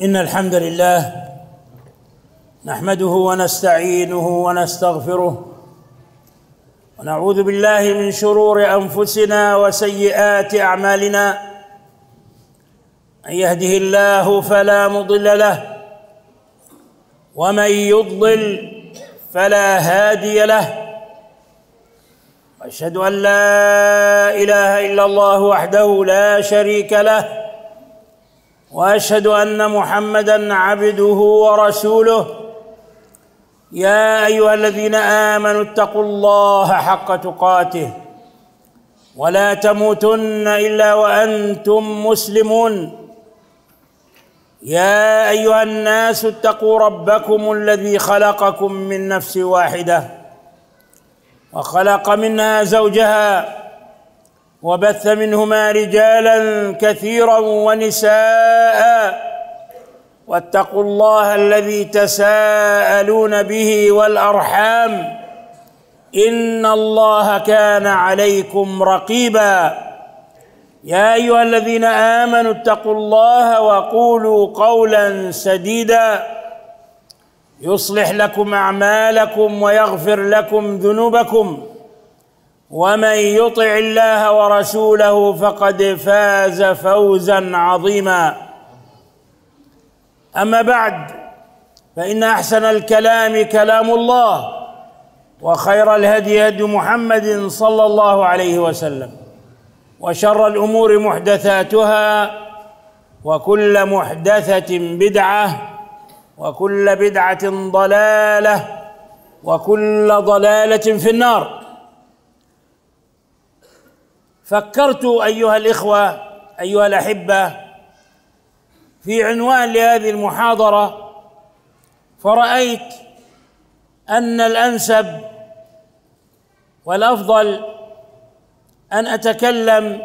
إن الحمد لله نحمده ونستعينه ونستغفره ونعوذ بالله من شرور أنفسنا وسيئات أعمالنا. من يهده الله فلا مضل له ومن يضلل فلا هادي له. وأشهد أن لا إله إلا الله وحده لا شريك له، وأشهد أن محمدًا عبده ورسوله. يا أيها الذين آمنوا اتقوا الله حق تقاته ولا تموتن إلا وأنتم مسلمون. يا أيها الناس اتقوا ربكم الذي خلقكم من نفس واحدة وخلق منها زوجها وبث منهما رجالا كثيرا ونساء، واتقوا الله الذي تساءلون به والأرحام إن الله كان عليكم رقيبا. يا أيها الذين آمنوا اتقوا الله وقولوا قولا سديدا يصلح لكم أعمالكم ويغفر لكم ذنوبكم، ومن يطع الله ورسوله فقد فاز فوزا عظيما. أما بعد، فإن أحسن الكلام كلام الله، وخير الهدي هدي محمد صلى الله عليه وسلم، وشر الأمور محدثاتها، وكل محدثة بدعة، وكل بدعة ضلالة، وكل ضلالة في النار. فكرت أيها الإخوة أيها الأحبة في عنوان لهذه المحاضرة، فرأيت أن الأنسب والأفضل أن أتكلم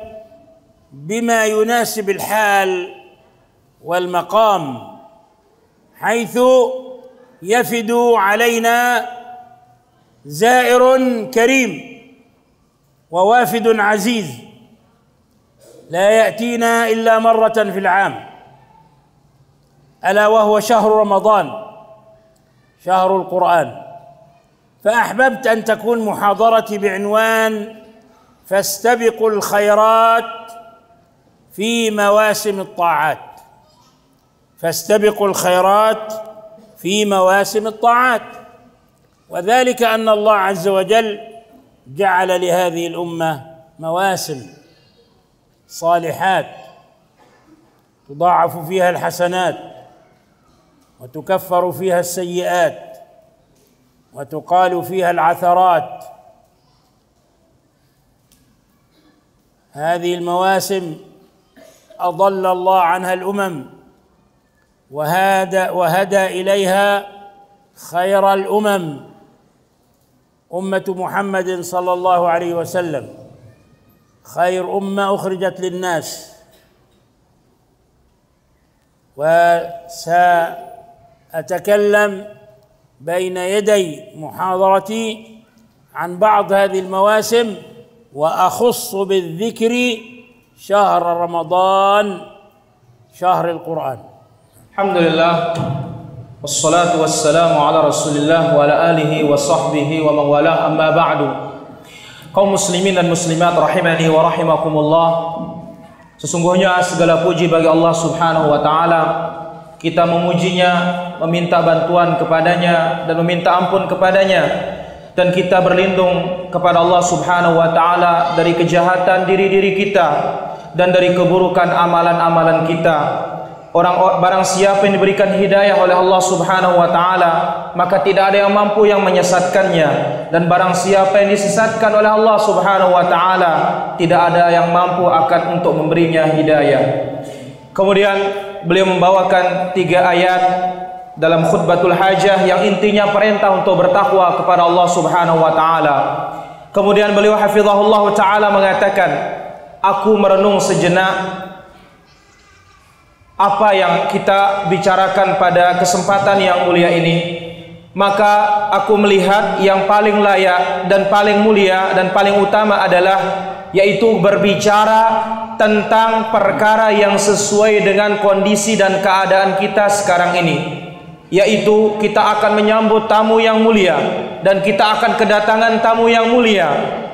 بما يناسب الحال والمقام، حيث يفد علينا زائر كريم ووافد عزيز لا يأتينا إلا مرة في العام، ألا وهو شهر رمضان، شهر القرآن. فأحببت أن تكون محاضرتي بعنوان فاستبقوا الخيرات في مواسم الطاعات. فاستبقوا الخيرات في مواسم الطاعات، وذلك أن الله عز وجل جعل لهذه الأمة مواسم صالحات تضاعف فيها الحسنات وتكفر فيها السيئات وتقال فيها العثرات. هذه المواسم أضل الله عنها الأمم وهدى إليها خير الأمم، أمة محمد صلى الله عليه وسلم، خير أمة أخرجت للناس. وسأتكلم بين يدي محاضرتي عن بعض هذه المواسم، وأخص بالذكر شهر رمضان، شهر القرآن. الحمد لله والصلاة والسلام على رسول الله wa ala alihi wa sahbihi wa mawalah, amma ba'du. Kaum muslimin dan muslimat rahimani wa rahimakumullah, sesungguhnya segala puji bagi Allah subhanahu wa ta'ala. Kita memujinya, meminta bantuan kepadanya dan meminta ampun kepadanya, dan kita berlindung kepada Allah subhanahu wa ta'ala dari kejahatan diri-diri kita dan dari keburukan amalan-amalan kita. Barang siapa yang diberikan hidayah oleh Allah subhanahu wa ta'ala, maka tidak ada yang mampu yang menyesatkannya, dan barang siapa yang disesatkan oleh Allah subhanahu wa ta'ala, tidak ada yang mampu akan untuk memberinya hidayah. Kemudian beliau membawakan 3 ayat dalam khutbatul hajah yang intinya perintah untuk bertakwa kepada Allah subhanahu wa ta'ala. Kemudian beliau hafizahullah ta'ala mengatakan, aku merenung sejenak apa yang kita bicarakan pada kesempatan yang mulia ini, maka aku melihat yang paling layak dan paling mulia dan paling utama adalah yaitu berbicara tentang perkara yang sesuai dengan kondisi dan keadaan kita sekarang ini, yaitu kita akan menyambut tamu yang mulia dan kita akan kedatangan tamu yang mulia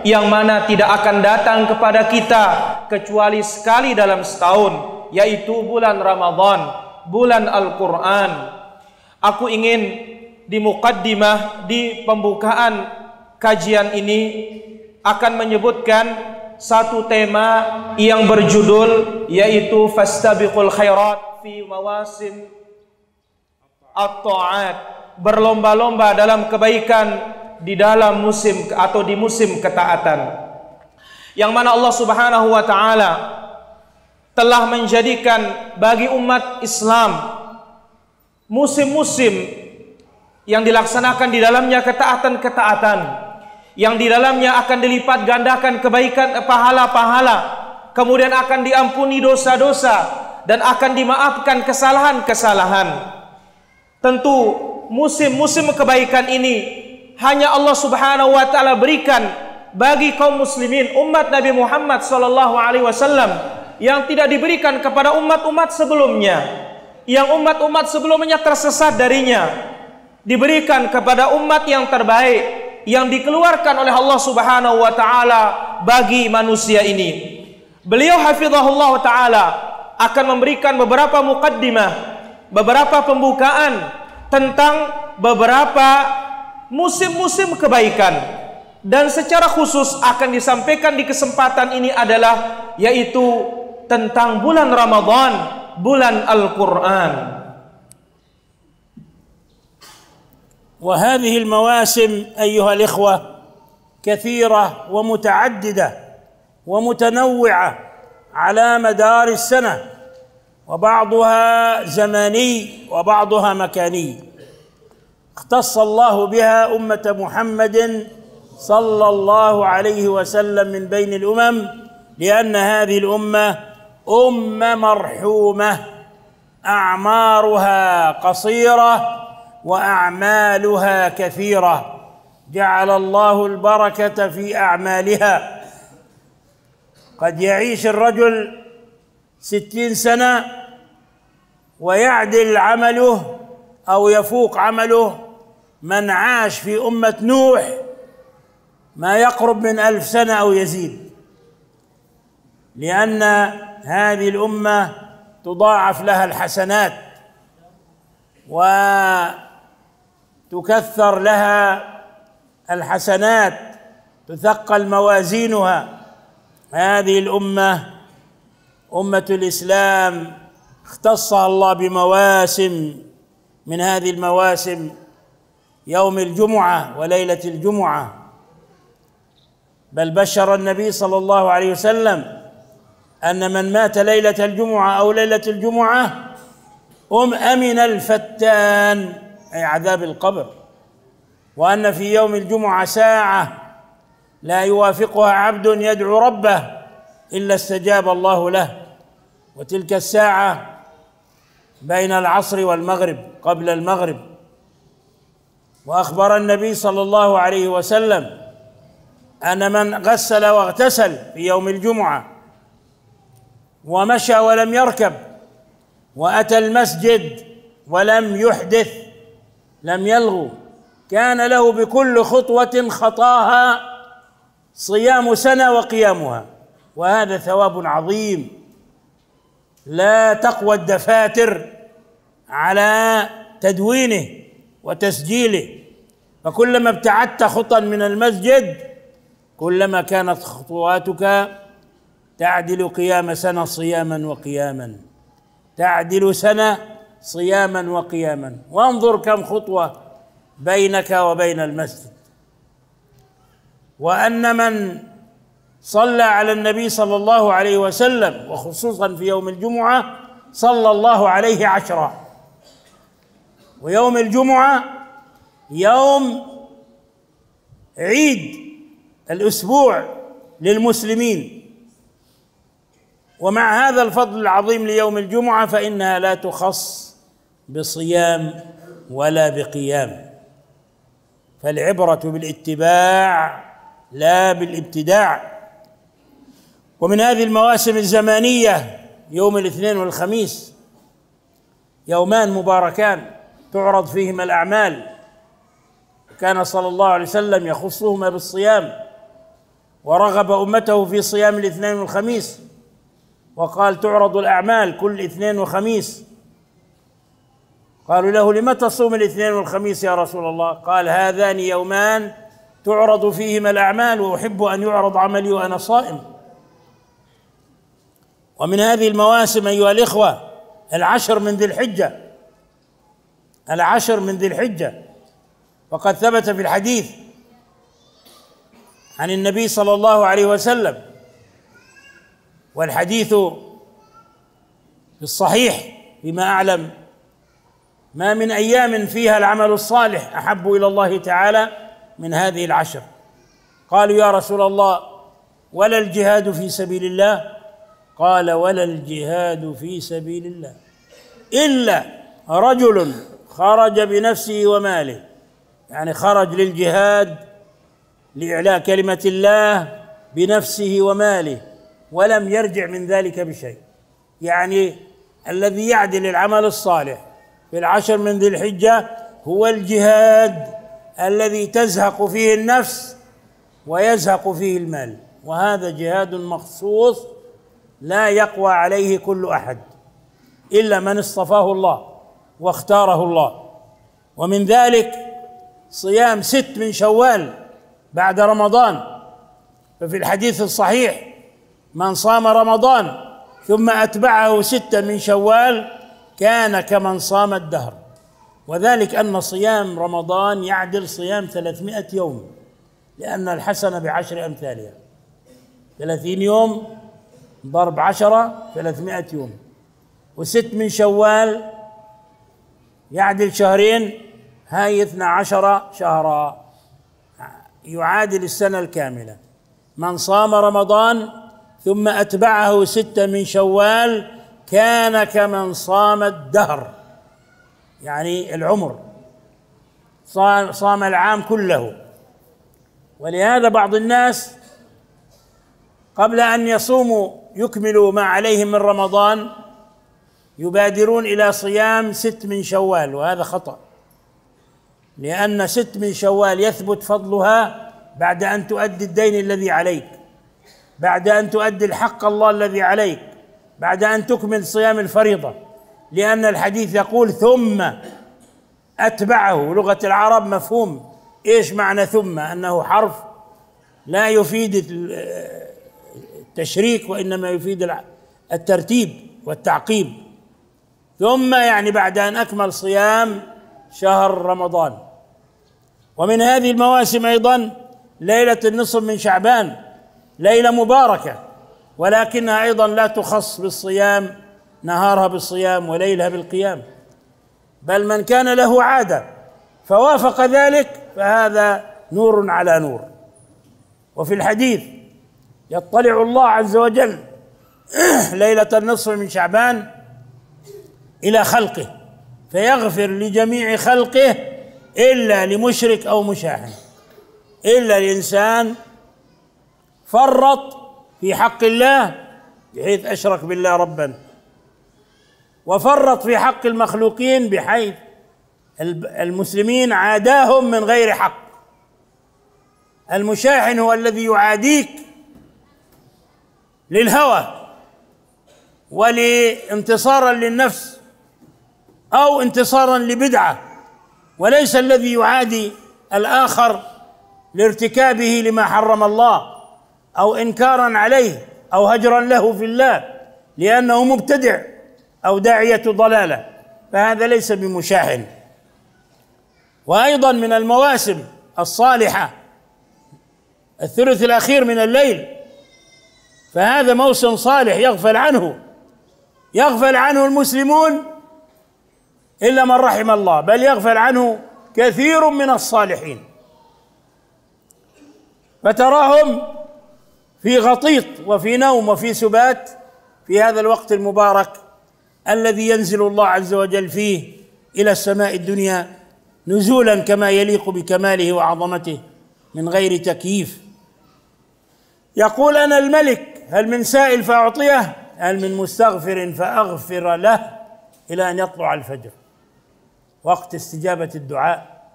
yang mana tidak akan datang kepada kita kecuali sekali dalam setahun, yaitu bulan Ramadan, bulan Al-Quran. Aku ingin di muqaddimah, di pembukaan kajian ini akan menyebutkan satu tema yang berjudul yaitu fastabiqul khairat fi mawasim at-ta'at, berlomba-lomba dalam kebaikan di dalam musim atau di musim ketaatan, yang mana Allah Subhanahu wa taala telah menjadikan bagi umat Islam musim-musim yang dilaksanakan di dalamnya ketaatan-ketaatan, yang di dalamnya akan dilipat gandakan kebaikan, pahala-pahala, kemudian akan diampuni dosa-dosa dan akan dimaafkan kesalahan-kesalahan. Tentu musim-musim kebaikan ini hanya Allah Subhanahu wa taala berikan bagi kaum muslimin umat Nabi Muhammad sallallahu alaihi wasallam, yang tidak diberikan kepada umat-umat sebelumnya, yang umat-umat sebelumnya tersesat darinya. Diberikan kepada umat yang terbaik yang dikeluarkan oleh Allah Subhanahu wa taala bagi manusia ini. Beliau hafizahullah taala akan memberikan beberapa muqaddimah, beberapa pembukaan tentang beberapa musim-musim kebaikan, dan secara khusus akan disampaikan di kesempatan ini adalah yaitu tentang bulan Ramadan, bulan Al-Quran. وهذه المواسم أيها الإخوة كثيرة ومتعددة ومتنوعة على مدار السنة، وبعضها زماني وبعضها مكاني، اختص الله بها أمة محمد صلى الله عليه وسلم من بين الأمم، لأن هذه الأمة أمة مرحومة أعمارها قصيرة وأعمالها كثيرة، جعل الله البركة في أعمالها. قد يعيش الرجل 60 سنة ويعدل عمله أو يفوق عمله من عاش في أمة نوح ما يقرب من 1000 سنة أو يزيد، لأن هذه الأمة تضاعف لها الحسنات وتكثر لها الحسنات، تثقل موازينها. هذه الأمة أمة الإسلام اختصها الله بمواسم، من هذه المواسم يوم الجمعة وليلة الجمعة، بل بشر النبي صلى الله عليه وسلم أن من مات ليلة الجمعة أو ليلة الجمعة أمن الفتان، أي عذاب القبر، وأن في يوم الجمعة ساعة لا يوافقها عبد يدعو ربه إلا استجاب الله له، وتلك الساعة بين العصر والمغرب، قبل المغرب. وأخبر النبي صلى الله عليه وسلم أن من غسل واغتسل في يوم الجمعة ومشى ولم يركب وأتى المسجد ولم يحدث لم يلغو، كان له بكل خطوة خطاها صيام سنة وقيامها، وهذا ثواب عظيم لا تقوى الدفاتر على تدوينه وتسجيله، فكلما ابتعدت خطا من المسجد كلما كانت خطواتك تعدل قيام سنة صياما وقياما، تعدل سنة صياما وقياما. وانظر كم خطوة بينك وبين المسجد. وأن من صلى على النبي صلى الله عليه وسلم وخصوصا في يوم الجمعة صلى الله عليه 10. ويوم الجمعة يوم عيد الأسبوع للمسلمين، ومع هذا الفضل العظيم ليوم الجمعة فإنها لا تخص بصيام ولا بقيام، فالعبرة بالاتباع لا بالابتداع. ومن هذه المواسم الزمانية يوم الاثنين والخميس، يومان مباركان تعرض فيهما الأعمال، كان صلى الله عليه وسلم يخصهما بالصيام، ورغب أمته في صيام الاثنين والخميس، وقال تعرض الأعمال كل اثنين وخميس. قالوا له لم تصوم الاثنين والخميس يا رسول الله؟ قال هذان يومان تعرض فيهما الأعمال، وأحب أن يعرض عملي وأنا صائم. ومن هذه المواسم أيها الإخوة العشر من ذي الحجة، العشر من ذي الحجة، وقد ثبت في الحديث عن النبي صلى الله عليه وسلم، والحديث في الصحيح بما أعلم، ما من أيام فيها العمل الصالح أحب إلى الله تعالى من هذه العشر. قالوا يا رسول الله ولا الجهاد في سبيل الله؟ قال ولا الجهاد في سبيل الله إلا رجل خرج بنفسه وماله، يعني خرج للجهاد لإعلاء كلمة الله بنفسه وماله ولم يرجع من ذلك بشيء. يعني الذي يعدل العمل الصالح في العشر من ذي الحجة هو الجهاد الذي تزهق فيه النفس ويزهق فيه المال، وهذا جهاد مخصوص لا يقوى عليه كل أحد إلا من اصطفاه الله واختاره الله. ومن ذلك صيام 6 من شوال بعد رمضان، ففي الحديث الصحيح من صام رمضان ثم أتبعه 6 من شوال كان كمن صام الدهر، وذلك أن صيام رمضان يعدل صيام 300 يوم، لأن الحسنة ب10 أمثالها، 30 يوم ضرب 10 300 يوم، و6 من شوال يعدل شهرين، هاي 12 شهرا يعادل السنة الكاملة. من صام رمضان ثم أتبعه 6 من شوال كان كمن صام الدهر، يعني العمر، صام العام كله. ولهذا بعض الناس قبل أن يصوموا يكملوا ما عليهم من رمضان يبادرون إلى صيام 6 من شوال، وهذا خطأ، لأن 6 من شوال يثبت فضلها بعد أن تؤدي الدين الذي عليك، بعد أن تؤدي الحق الله الذي عليك، بعد أن تكمل صيام الفريضة، لأن الحديث يقول ثم أتبعه. لغة العرب مفهوم إيش معنى ثم؟ أنه حرف لا يفيد التشريك وإنما يفيد الترتيب والتعقيب. ثم يعني بعد أن أكمل صيام شهر رمضان. ومن هذه المواسم أيضا ليلة النصف من شعبان، ليلة مباركة، ولكنها أيضا لا تخص بالصيام، نهارها بالصيام وليلها بالقيام، بل من كان له عادة فوافق ذلك فهذا نور على نور. وفي الحديث يطلع الله عز وجل ليلة النصف من شعبان إلى خلقه فيغفر لجميع خلقه إلا لمشرك أو مشاحن، إلا الإنسان فرط في حق الله بحيث أشرك بالله ربا، وفرط في حق المخلوقين بحيث المسلمين عاداهم من غير حق. المشاحن هو الذي يعاديك للهوى ولانتصارا للنفس أو انتصارا لبدعة، وليس الذي يعادي الآخر لارتكابه لما حرم الله أو إنكارا عليه أو هجرا له في الله لأنه مبتدع أو داعية ضلالة، فهذا ليس بمشاحن. وأيضا من المواسم الصالحة الثلث الأخير من الليل، فهذا موسم صالح يغفل عنه المسلمون إلا من رحم الله، بل يغفل عنه كثير من الصالحين، فتراهم في غطيط وفي نوم وفي سبات في هذا الوقت المبارك الذي ينزل الله عز وجل فيه إلى السماء الدنيا نزولا كما يليق بكماله وعظمته من غير تكييف. يقول: أنا الملك، هل من سائل فأعطيه؟ هل من مستغفر فأغفر له؟ إلى أن يطلع الفجر، وقت استجابة الدعاء،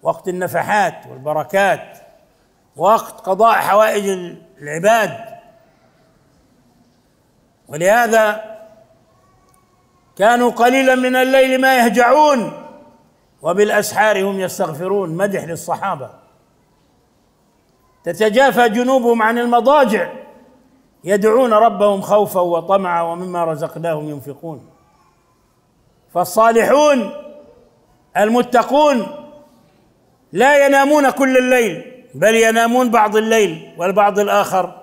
وقت النفحات والبركات، وقت قضاء حوائج العباد. ولهذا كانوا قليلا من الليل ما يهجعون وبالأسحار هم يستغفرون، مدح للصحابة. تتجافى جنوبهم عن المضاجع يدعون ربهم خوفا وطمعا ومما رزقناهم ينفقون. فالصالحون المتقون لا ينامون كل الليل، بل ينامون بعض الليل، والبعض الآخر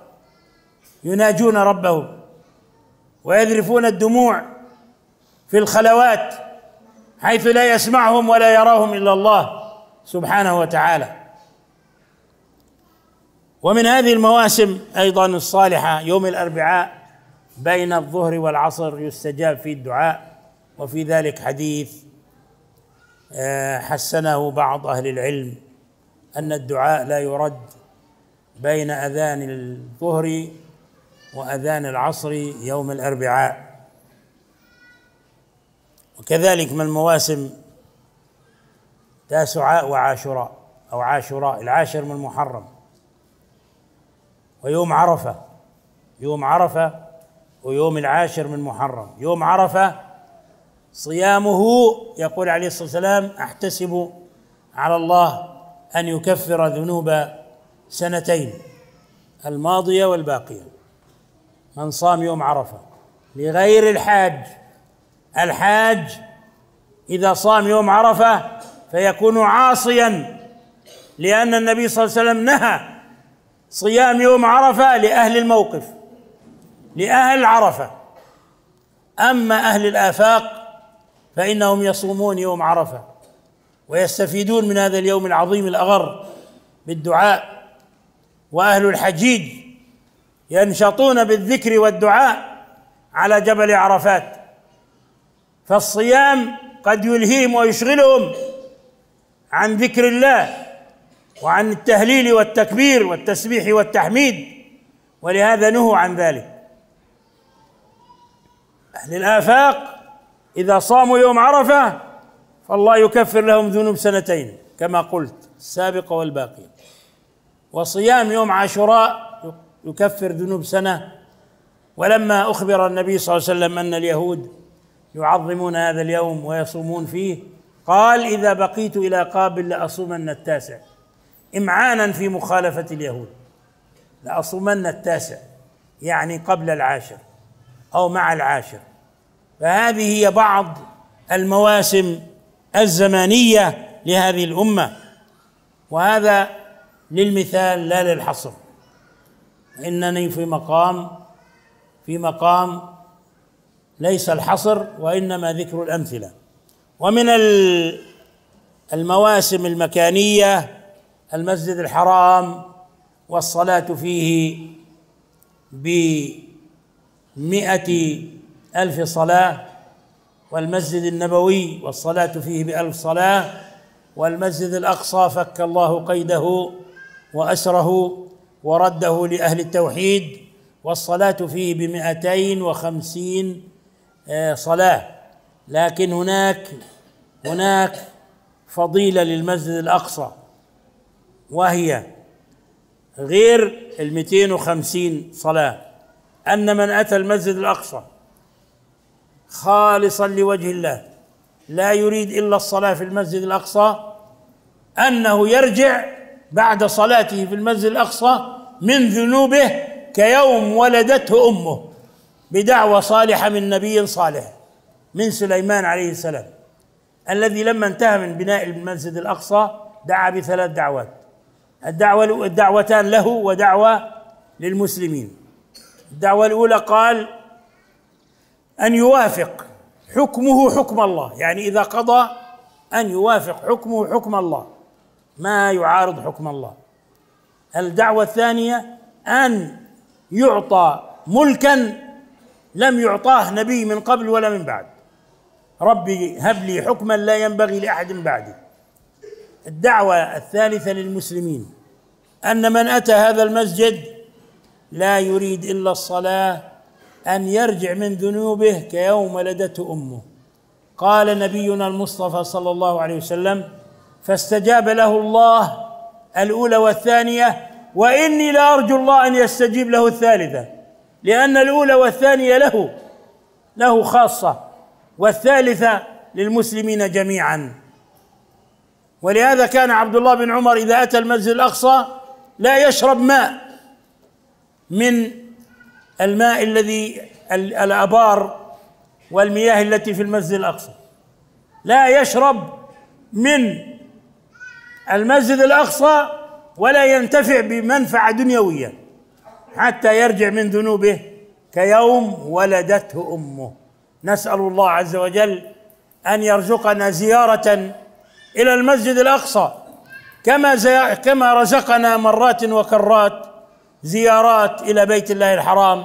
يناجون ربهم ويذرفون الدموع في الخلوات حيث لا يسمعهم ولا يراهم إلا الله سبحانه وتعالى. ومن هذه المواسم أيضا الصالحة يوم الأربعاء بين الظهر والعصر يستجاب فيه الدعاء، وفي ذلك حديث حسنه بعض أهل العلم أن الدعاء لا يرد بين أذان الظهر وأذان العصر يوم الأربعاء. وكذلك من المواسم تاسعاء وعاشوراء أو عاشوراء، العاشر من محرم، ويوم عرفة، يوم عرفة ويوم العاشر من محرم. يوم عرفة صيامه يقول عليه الصلاة والسلام: أحتسب على الله أن يكفر ذنوب سنتين الماضية والباقية. من صام يوم عرفة لغير الحاج، الحاج إذا صام يوم عرفة فيكون عاصيا، لأن النبي صلى الله عليه وسلم نهى صيام يوم عرفة لأهل الموقف، لأهل عرفة. أما أهل الآفاق فإنهم يصومون يوم عرفة ويستفيدون من هذا اليوم العظيم الأغر بالدعاء، وأهل الحجيج ينشطون بالذكر والدعاء على جبل عرفات. فالصيام قد يلهيهم ويشغلهم عن ذكر الله وعن التهليل والتكبير والتسبيح والتحميد، ولهذا نهوا عن ذلك. أهل الآفاق إذا صاموا يوم عرفة فالله يكفر لهم ذنوب سنتين كما قلت، السابقة والباقية. وصيام يوم عاشوراء يكفر ذنوب سنة. ولما أخبر النبي صلى الله عليه وسلم أن اليهود يعظمون هذا اليوم ويصومون فيه، قال: إذا بقيت إلى قابل لأصومن التاسع، إمعانا في مخالفة اليهود، لأصومن التاسع يعني قبل العاشر أو مع العاشر. فهذه هي بعض المواسم الزمانية لهذه الأمة، وهذا للمثال لا للحصر. إنني في مقام ليس الحصر وإنما ذكر الأمثلة. ومن المواسم المكانية المسجد الحرام والصلاة فيه ب100,000 صلاة، والمسجد النبوي والصلاة فيه ب1000 صلاة، والمسجد الأقصى فك الله قيده وأسره ورده لأهل التوحيد والصلاة فيه ب250 صلاة. لكن هناك فضيلة للمسجد الأقصى، وهي غير 250 صلاة، أن من أتى المسجد الأقصى خالصا لوجه الله لا يريد إلا الصلاة في المسجد الأقصى، أنه يرجع بعد صلاته في المسجد الأقصى من ذنوبه كيوم ولدته أمه، بدعوة صالحة من نبي صالح من سليمان عليه السلام، الذي لما انتهى من بناء المسجد الأقصى دعا ب3 دعوات، الدعوتان له ودعوة للمسلمين. الدعوة الأولى قال أن يوافق حكمه حكم الله، يعني إذا قضى أن يوافق حكمه حكم الله، ما يعارض حكم الله. الدعوة الثانية أن يعطى ملكا لم يعطاه نبي من قبل ولا من بعد، ربي هب لي حكما لا ينبغي لأحد بعدي. الدعوة الثالثة للمسلمين أن من أتى هذا المسجد لا يريد إلا الصلاة أن يرجع من ذنوبه كيوم ولدته أمه. قال نبينا المصطفى صلى الله عليه وسلم: فاستجاب له الله الأولى والثانية، وإني لأرجو الله أن يستجيب له الثالثة، لأن الأولى والثانية له خاصة، والثالثة للمسلمين جميعا. ولهذا كان عبد الله بن عمر إذا أتى المسجد الأقصى لا يشرب ماء من الماء الذي الآبار والمياه التي في المسجد الأقصى، لا يشرب من المسجد الأقصى ولا ينتفع بمنفعة دنيوية حتى يرجع من ذنوبه كيوم ولدته أمه. نسأل الله عز وجل أن يرزقنا زيارة إلى المسجد الأقصى كما رزقنا مرات وكرات زيارات إلى بيت الله الحرام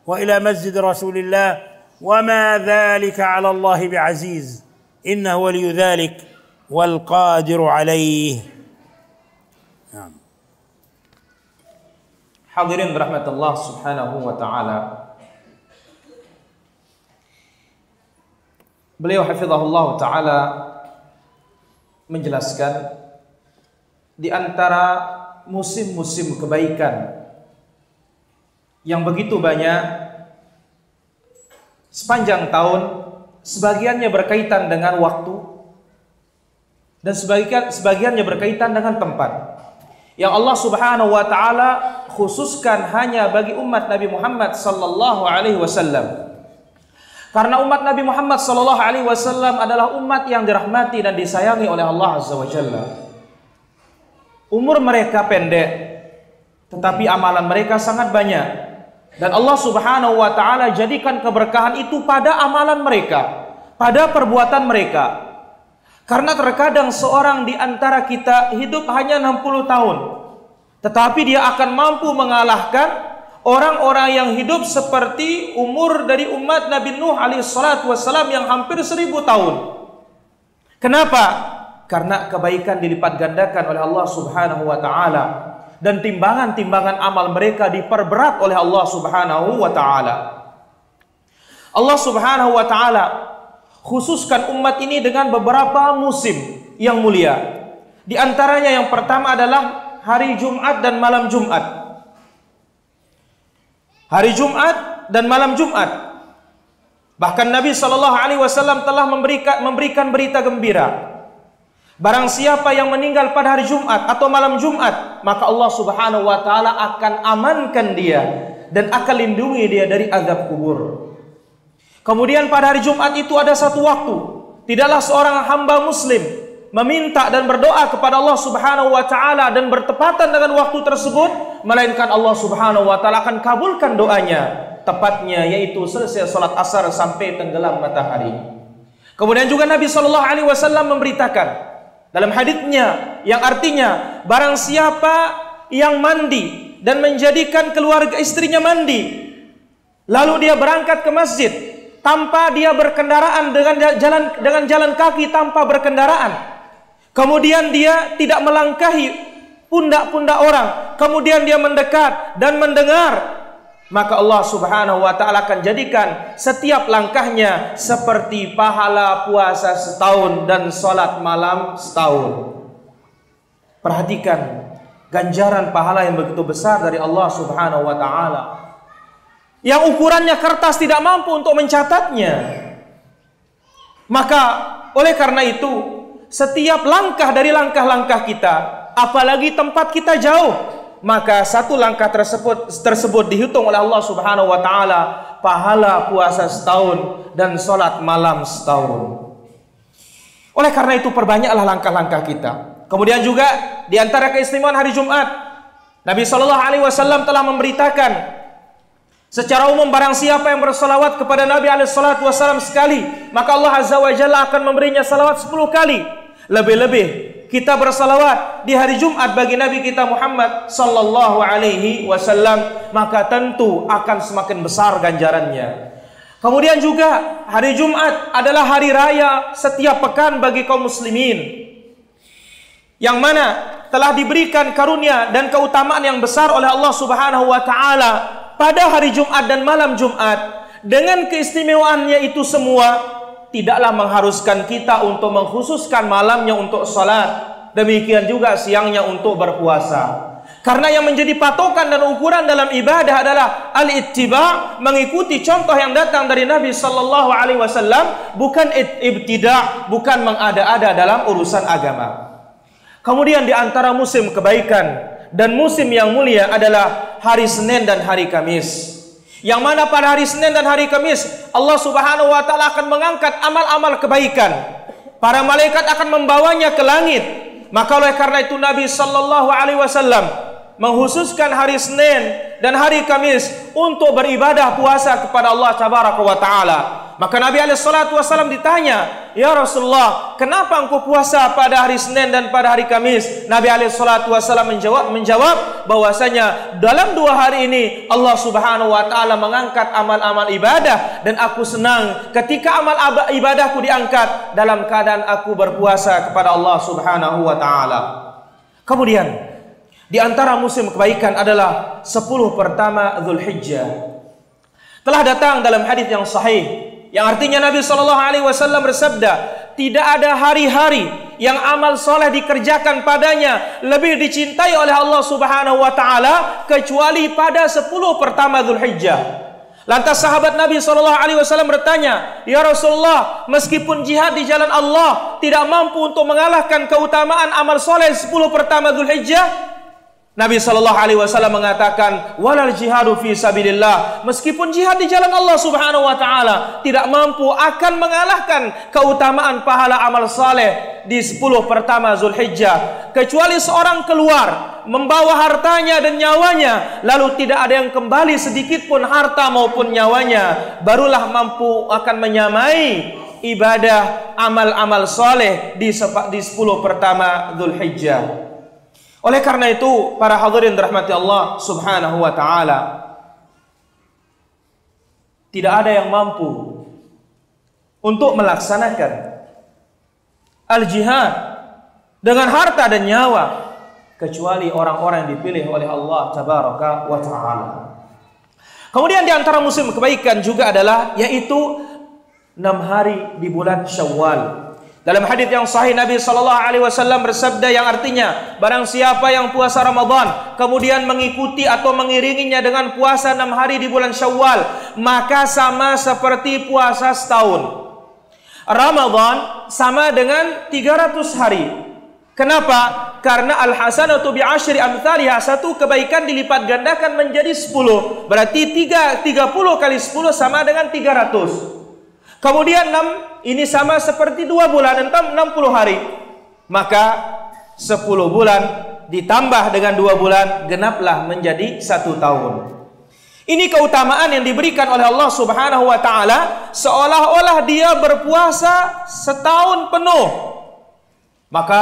وإلى مسجد رسول الله، وما ذلك على الله بعزيز، إنه ولي ذلك والقادر عليه. نعم. Hadirin rahmat Allah subhanahu wa ta'ala, beliau hafizahullah ta'ala menjelaskan di antara musim-musim kebaikan yang begitu banyak sepanjang tahun, sebagiannya berkaitan dengan waktu dan sebagiannya berkaitan dengan tempat yang Allah Subhanahu wa taala khususkan hanya bagi umat Nabi Muhammad sallallahu alaihi wasallam. Karena umat Nabi Muhammad sallallahu alaihi wasallam adalah umat yang dirahmati dan disayangi oleh Allah Azza wa Jalla. Umur mereka pendek, tetapi amalan mereka sangat banyak. Dan Allah Subhanahu wa taala jadikan keberkahan itu pada amalan mereka, pada perbuatan mereka. Karena terkadang seorang di antara kita hidup hanya 60 tahun, tetapi dia akan mampu mengalahkan orang-orang yang hidup seperti umur dari umat Nabi Nuh alaihissalatu wassalam yang hampir 1000 tahun. Kenapa? Karena kebaikan dilipat gandakan oleh Allah Subhanahu wa taala dan timbangan-timbangan amal mereka diperberat oleh Allah Subhanahu wa taala. Allah Subhanahu wa taala khususkan umat ini dengan beberapa musim yang mulia. Di antaranya yang pertama adalah hari Jumat dan malam Jumat. Hari Jumat dan malam Jumat. Bahkan Nabi SAW telah memberikan berita gembira. Barang siapa yang meninggal pada hari Jumat atau malam Jumat, maka Allah Subhanahu wa taala akan amankan dia dan akan lindungi dia dari azab kubur. Kemudian pada hari Jumat itu ada satu waktu, tidaklah seorang hamba muslim meminta dan berdoa kepada Allah Subhanahu wa taala dan bertepatan dengan waktu tersebut, melainkan Allah Subhanahu wa taala akan kabulkan doanya, tepatnya yaitu selesai salat asar sampai tenggelam matahari. Kemudian juga Nabi sallallahu alaihi wasallam memberitakan dalam haditsnya yang artinya barang siapa yang mandi dan menjadikan keluarga istrinya mandi, lalu dia berangkat ke masjid tanpa dia berkendaraan dengan jalan kaki tanpa berkendaraan, kemudian dia tidak melangkahi pundak-pundak orang, kemudian dia mendekat dan mendengar, maka Allah Subhanahu wa taala akan jadikan setiap langkahnya seperti pahala puasa setahun dan salat malam setahun. Perhatikan ganjaran pahala yang begitu besar dari Allah Subhanahu wa taala, yang ukurannya kertas tidak mampu untuk mencatatnya. Maka oleh karena itu, setiap langkah dari langkah-langkah kita, apalagi tempat kita jauh, maka satu langkah tersebut dihitung oleh Allah Subhanahu wa taala pahala puasa setahun dan salat malam setahun. Oleh karena itu perbanyaklah langkah-langkah kita. Kemudian juga di antara keistimewaan hari Jumat, Nabi sallallahu alaihi wasallam telah memberitakan secara umum barang siapa yang bersalawat kepada Nabi alaihi salatu wasallam sekali, maka Allah Azza wa Jalla akan memberinya salawat 10 kali. Lebih-lebih kita bersalawat di hari Jumat bagi Nabi kita Muhammad sallallahu alaihi wasallam, maka tentu akan semakin besar ganjarannya. Kemudian juga hari Jumat adalah hari raya setiap pekan bagi kaum muslimin, yang mana telah diberikan karunia dan keutamaan yang besar oleh Allah Subhanahu wa taala pada hari Jumat dan malam Jumat, dengan keistimewaannya itu semua tidaklah mengharuskan kita untuk mengkhususkan malamnya untuk salat, demikian juga siangnya untuk berpuasa. Karena yang menjadi patokan dan ukuran dalam ibadah adalah al-ittiba', mengikuti contoh yang datang dari Nabi sallallahu alaihi wasallam, bukan ibtida', bukan mengada-ada dalam urusan agama. Kemudian di antara musim kebaikan dan musim yang mulia adalah hari Senin dan hari Kamis. Yang mana pada hari Senin dan hari Kamis Allah Subhanahu wa taala akan mengangkat amal-amal kebaikan. Para malaikat akan membawanya ke langit. Maka oleh karena itu Nabi sallallahu alaihi wasallam menghususkan hari Senin dan hari Kamis untuk beribadah puasa kepada Allah Tabaraka wa taala. Maka Nabi SAW ditanya, "Ya Rasulullah, kenapa engkau puasa pada hari Senin dan pada hari Kamis?" Nabi SAW menjawab bahwasanya dalam 2 hari ini Allah Subhanahu wa taala mengangkat amal-amal ibadah, dan aku senang ketika amal ibadahku diangkat dalam keadaan aku berpuasa kepada Allah Subhanahu wa taala. Kemudian di antara musim kebaikan adalah 10 pertama Dzulhijjah. Telah datang dalam hadis yang sahih yang artinya Nabi SAW bersabda, tidak ada hari-hari yang amal soleh dikerjakan padanya lebih dicintai oleh Allah Subhanahu wa taala kecuali pada 10 pertama Dzulhijjah. Lantas sahabat Nabi SAW bertanya, "Ya Rasulullah, meskipun jihad di jalan Allah tidak mampu untuk mengalahkan keutamaan amal soleh 10 pertama Dzulhijjah?" Nabi SAW mengatakan, "Walal jihadu fi sabilillah." Meskipun jihad di jalan Allah Subhanahu wa taala tidak mampu akan mengalahkan keutamaan pahala amal saleh di 10 pertama Zulhijjah, kecuali seorang keluar membawa hartanya dan nyawanya, lalu tidak ada yang kembali sedikit pun harta maupun nyawanya, barulah mampu akan menyamai ibadah amal-amal saleh di 10 pertama Zulhijjah. Oleh karena itu, para hadirin dirahmati Allah Subhanahu wa taala, tidak ada yang mampu untuk melaksanakan al-jihad dengan harta dan nyawa kecuali orang-orang yang dipilih oleh Allah Tabaraka wa taala. Kemudian di antara musim kebaikan juga adalah yaitu 6 hari di bulan Syawal. Dalam hadis yang sahih Nabi SAW bersabda yang artinya, barang siapa yang puasa Ramadan kemudian mengikuti atau mengiringinya dengan puasa 6 hari di bulan Syawal, maka sama seperti puasa setahun. Ramadan sama dengan 300 hari. Kenapa? Karena al-hasanatu bi'asyri amthaliha, satu kebaikan dilipat gandakan menjadi 10. Berarti 30 kali 10 sama dengan 300. Kemudian 6 ini sama seperti 2 bulan, 60 hari. Maka 10 bulan ditambah dengan 2 bulan, genaplah menjadi 1 tahun. Ini keutamaan yang diberikan oleh Allah Subhanahu wa taala, seolah-olah dia berpuasa setahun penuh. Maka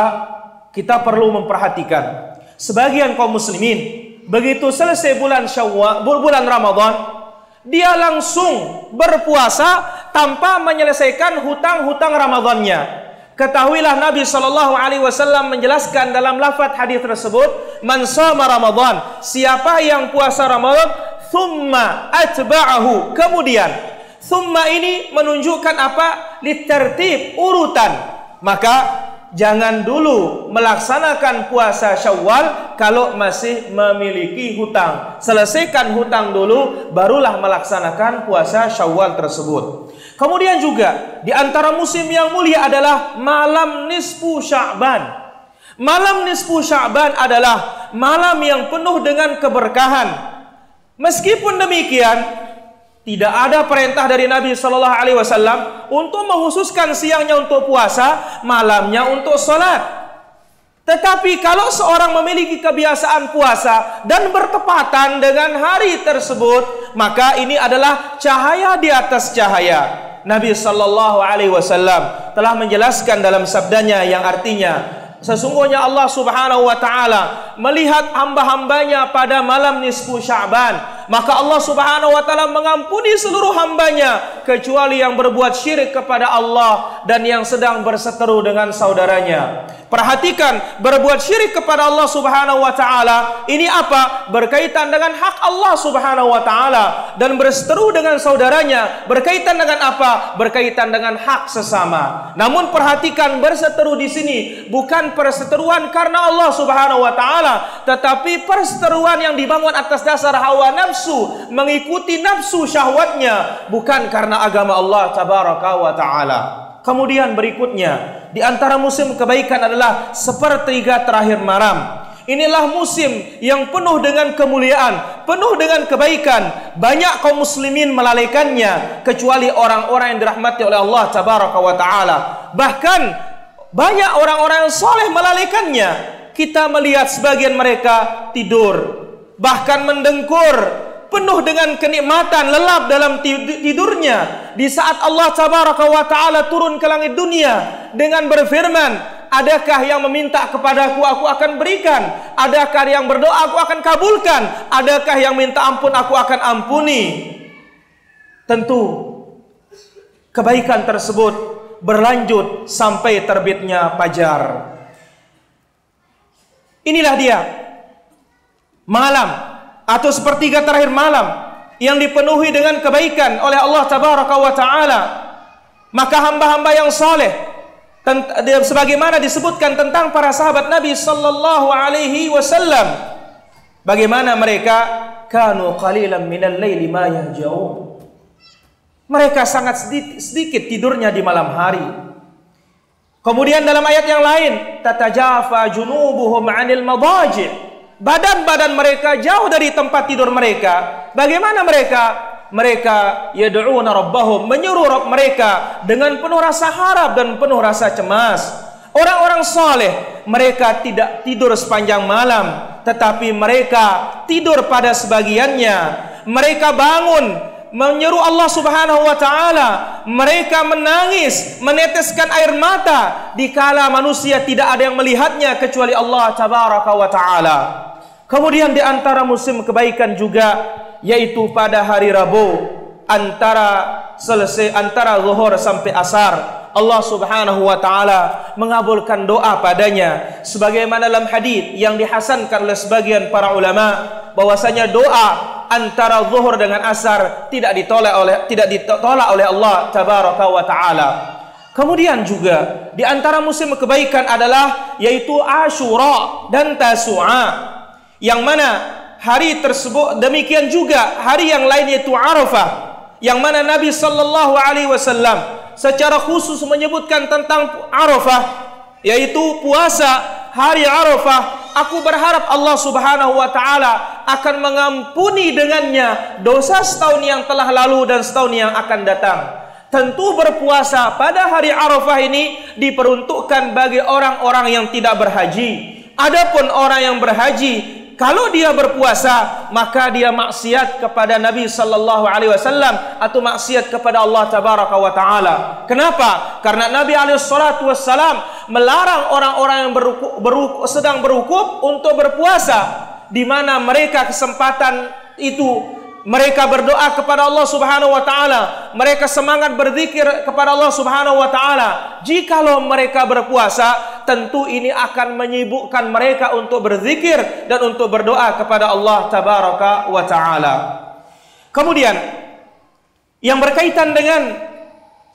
kita perlu memperhatikan, sebagian kaum muslimin begitu selesai bulan Syawal, bulan Ramadan, dia langsung berpuasa tanpa menyelesaikan hutang-hutang Ramadannya. Ketahuilah Nabi SAW menjelaskan dalam lafaz hadis tersebut, "Man shama Ramadan," siapa yang puasa Ramadan, "tsumma atba'ahu," kemudian tsumma ini menunjukkan apa? Litartib, urutan. Maka jangan dulu melaksanakan puasa Syawal kalau masih memiliki hutang. Selesaikan hutang dulu, barulah melaksanakan puasa Syawal tersebut. Kemudian juga di antara musim yang mulia adalah malam nisfu Sya'ban. Malam nisfu Sya'ban adalah malam yang penuh dengan keberkahan. Meskipun demikian, tidak ada perintah dari Nabi SAW untuk menghususkan siangnya untuk puasa, malamnya untuk sholat. Tetapi kalau seorang memiliki kebiasaan puasa dan bertepatan dengan hari tersebut, maka ini adalah cahaya di atas cahaya. Nabi SAW telah menjelaskan dalam sabdanya yang artinya, sesungguhnya Allah Subhanahu wa taala melihat hamba-hambanya pada malam nisfu Sya'ban, maka Allah Subhanahu wa taala mengampuni seluruh hambanya kecuali yang berbuat syirik kepada Allah dan yang sedang berseteru dengan saudaranya. Perhatikan, berbuat syirik kepada Allah Subhanahu wa taala ini apa? Berkaitan dengan hak Allah Subhanahu wa taala, dan berseteru dengan saudaranya berkaitan dengan apa? Berkaitan dengan hak sesama. Namun perhatikan, berseteru di sini bukan perseteruan karena Allah Subhanahu wa taala, tetapi perseteruan yang dibangun atas dasar hawa nafsu, mengikuti nafsu syahwatnya, bukan karena agama Allah tabaraka wa taala. Kemudian berikutnya, di antara musim kebaikan adalah sepertiga terakhir malam. Inilah musim yang penuh dengan kemuliaan, penuh dengan kebaikan. Banyak kaum muslimin melalaikannya, kecuali orang-orang yang dirahmati oleh Allah tabaraka wa taala. Bahkan banyak orang-orang yang soleh melalaikannya. Kita melihat sebagian mereka tidur, bahkan mendengkur, penuh dengan kenikmatan, lelap dalam tidurnya. Di saat Allah tabaraka wa ta'ala turun ke langit dunia dengan berfirman, adakah yang meminta kepadaku, aku akan berikan. Adakah yang berdoa, aku akan kabulkan. Adakah yang minta ampun, aku akan ampuni. Tentu kebaikan tersebut berlanjut sampai terbitnya fajar. Inilah dia malam atau sepertiga terakhir malam yang dipenuhi dengan kebaikan oleh Allah tabaraka wa taala. Maka hamba-hamba yang saleh, sebagaimana disebutkan tentang para sahabat Nabi sallallahu alaihi wasallam, bagaimana mereka kanu qalilan minal laili ma yahjaun. Mereka sangat sedikit tidurnya di malam hari. Kemudian dalam ayat yang lain, tatajafa junubuhum 'anil madaji'. Badan-badan mereka jauh dari tempat tidur mereka. Bagaimana mereka? Mereka yad'una rabbahum, menyeru Rabb mereka dengan penuh rasa harap dan penuh rasa cemas. Orang-orang saleh, mereka tidak tidur sepanjang malam, tetapi mereka tidur pada sebagiannya. Mereka bangun menyeru Allah Subhanahu wa taala. Mereka menangis, meneteskan air mata dikala manusia tidak ada yang melihatnya kecuali Allah tabaraka wa taala. Kemudian di antara musim kebaikan juga, yaitu pada hari Rabu antara zuhur sampai asar, Allah Subhanahu wa taala mengabulkan doa padanya, sebagaimana dalam hadis yang dihasankan oleh sebagian para ulama bahwasanya doa antara zuhur dengan asar tidak ditolak oleh Allah tabaraka wa taala. Kemudian juga di antara musim kebaikan adalah yaitu Asyura dan Tasu'a, yang mana hari tersebut, demikian juga hari yang lain yaitu Arafah, yang mana Nabi sallallahu alaihi wasallam secara khusus menyebutkan tentang Arafah, yaitu puasa hari Arafah. Aku berharap Allah Subhanahu wa taala akan mengampuni dengannya dosa setahun yang telah lalu dan setahun yang akan datang. Tentu berpuasa pada hari Arafah ini diperuntukkan bagi orang-orang yang tidak berhaji. Adapun orang yang berhaji, kalau dia berpuasa, maka dia maksiat kepada Nabi sallallahu alaihi wasallam atau maksiat kepada Allah tabaraka wa taala. Kenapa? Karena Nabi alaihi salatu wassalam melarang orang-orang yang sedang berwukuf untuk berpuasa, di mana mereka kesempatan itu mereka berdoa kepada Allah Subhanahu wa taala, mereka semangat berzikir kepada Allah Subhanahu wa taala. Jikalau mereka berpuasa, tentu ini akan menyibukkan mereka untuk berzikir dan untuk berdoa kepada Allah tabaraka wa taala. Kemudian yang berkaitan dengan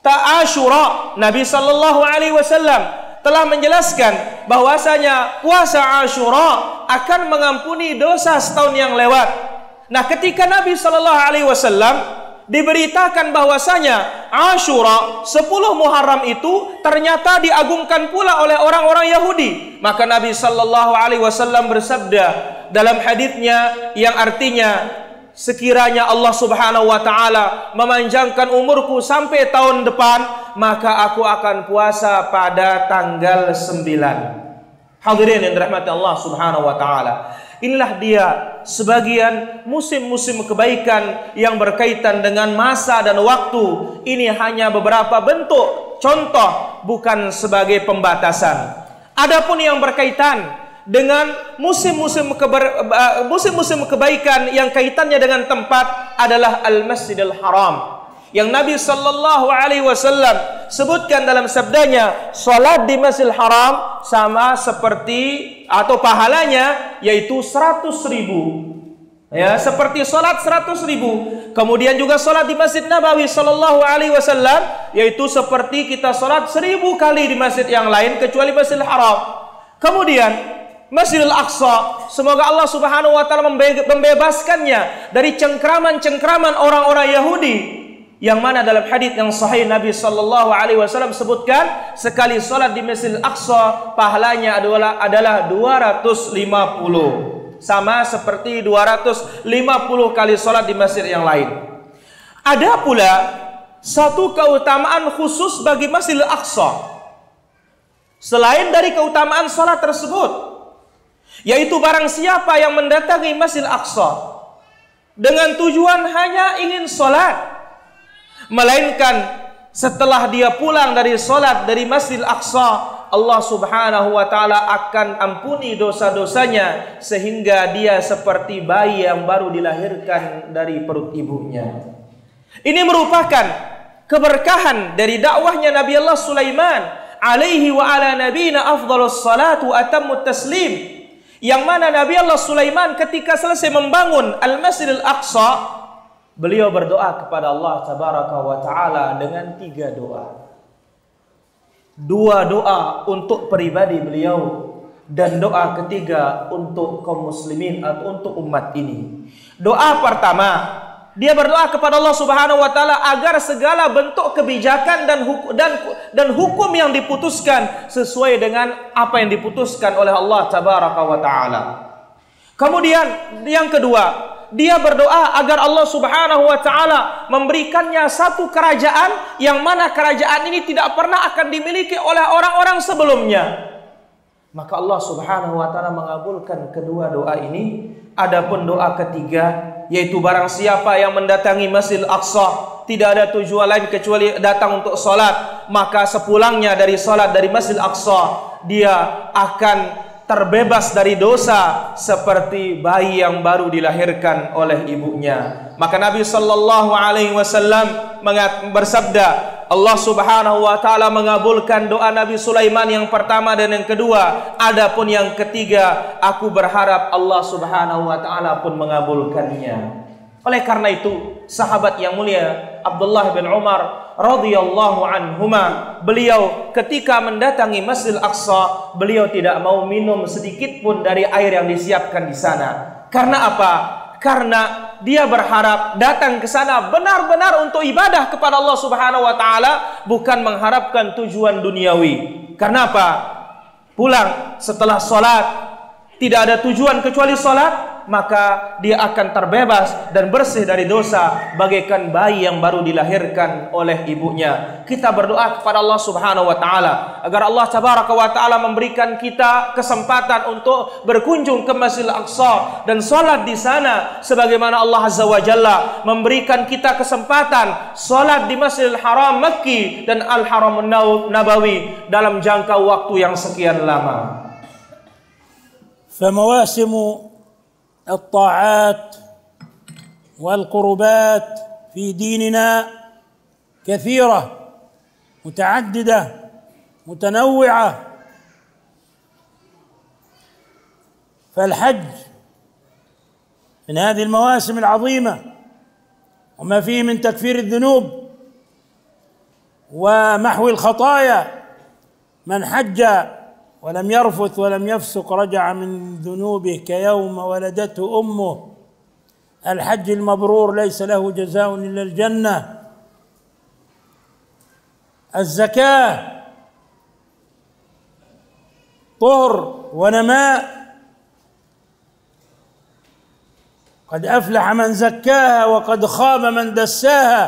Asyura, Nabi sallallahu alaihi wasallam telah menjelaskan bahwasanya puasa Asyura akan mengampuni dosa setahun yang lewat. Nah, ketika Nabi sallallahu alaihi wasallam diberitakan bahwasanya Asyura 10 Muharram itu ternyata diagungkan pula oleh orang-orang Yahudi, maka Nabi sallallahu alaihi wasallam bersabda dalam hadisnya yang artinya, sekiranya Allah Subhanahu wa taala memanjangkan umurku sampai tahun depan, maka aku akan puasa pada tanggal 9. Hadirin yang dirahmati Allah Subhanahu wa taala. Inilah dia sebagian musim-musim kebaikan yang berkaitan dengan masa dan waktu. Ini hanya beberapa bentuk contoh, bukan sebagai pembatasan. Adapun yang berkaitan dengan musim-musim kebaikan yang kaitannya dengan tempat adalah Al-Masjidil Haram. yang Nabi sallallahu alaihi wasallam sebutkan dalam sabdanya, salat di Masjidil Haram sama seperti atau pahalanya yaitu 100.000. Ya, seperti salat 100.000. Kemudian juga salat di Masjid Nabawi sallallahu alaihi wasallam yaitu seperti kita salat 1000 kali di masjid yang lain kecuali Masjidil Haram. Kemudian Masjidil Aqsa, semoga Allah Subhanahu wa taala membebaskannya dari cengkraman-cengkraman orang-orang Yahudi, yang mana dalam hadis yang sahih Nabi sallallahu alaihi wasallam sebutkan sekali salat di Masjidil Aqsa pahalanya adalah 250, sama seperti 250 kali salat di masjid yang lain. Ada pula satu keutamaan khusus bagi Masjidil Aqsa selain dari keutamaan salat tersebut, yaitu barang siapa yang mendatangi Masjidil Aqsa dengan tujuan hanya ingin salat, melainkan setelah dia pulang dari salat dari Masjidil Aqsa, Allah Subhanahu wa taala akan ampuni dosa-dosanya sehingga dia seperti bayi yang baru dilahirkan dari perut ibunya. Ini merupakan keberkahan dari dakwahnya Nabi Allah Sulaiman alaihi wa ala nabiyina afdhalus salatu atammut taslim, yang mana Nabi Allah Sulaiman ketika selesai membangun Al-Masjidil Aqsa, beliau berdoa kepada Allah tabaraka wa taala dengan 3 doa. 2 doa untuk pribadi beliau dan doa ketiga untuk kaum muslimin atau untuk umat ini. Doa pertama, dia berdoa kepada Allah Subhanahu wa taala agar segala bentuk kebijakan dan hukum yang diputuskan sesuai dengan apa yang diputuskan oleh Allah tabaraka wa taala. Kemudian yang kedua, dia berdoa agar Allah Subhanahu wa taala memberikannya satu kerajaan yang mana kerajaan ini tidak pernah akan dimiliki oleh orang-orang sebelumnya. Maka Allah Subhanahu wa taala mengabulkan kedua doa ini. Adapun doa ketiga, yaitu barang siapa yang mendatangi Masjidil Aqsa tidak ada tujuan lain kecuali datang untuk salat, maka sepulangnya dari salat dari Masjidil Aqsa dia akan terbebas dari dosa seperti bayi yang baru dilahirkan oleh ibunya. Maka Nabi sallallahu alaihi wasallam bersabda, Allah Subhanahu wa taala mengabulkan doa Nabi Sulaiman yang pertama dan yang kedua. Adapun yang ketiga, aku berharap Allah Subhanahu wa taala pun mengabulkannya. Oleh karena itu, sahabat yang mulia Abdullah bin Umar radhiyallahu anhuma, beliau ketika mendatangi Masjidil Aqsa, beliau tidak mau minum sedikit pun dari air yang disiapkan di sana. Karena apa? Karena dia berharap datang ke sana benar-benar untuk ibadah kepada Allah Subhanahu wa taala, bukan mengharapkan tujuan duniawi. Karena apa? Pulang setelah salat tidak ada tujuan kecuali salat, maka dia akan terbebas dan bersih dari dosa bagaikan bayi yang baru dilahirkan oleh ibunya. Kita berdoa kepada Allah Subhanahu wa taala agar Allah tabaraka wa taala memberikan kita kesempatan untuk berkunjung ke Masjidil Aqsa dan salat di sana, sebagaimana Allah Azza wa Jalla memberikan kita kesempatan salat di Masjidil Haram Makki dan Al-Haram Nabawi dalam jangka waktu yang sekian lama. فمواسم الطاعات والقربات في ديننا كثيرة متعددة متنوعة، فالحج من هذه المواسم العظيمة وما فيه من تكفير الذنوب ومحو الخطايا. من حج ولم يرفث ولم يفسق رجع من ذنوبه كيوم ولدته أمه. الحج المبرور ليس له جزاء إلا الجنة. الزكاة طهر ونماء، قد أفلح من زكاها وقد خاب من دساها.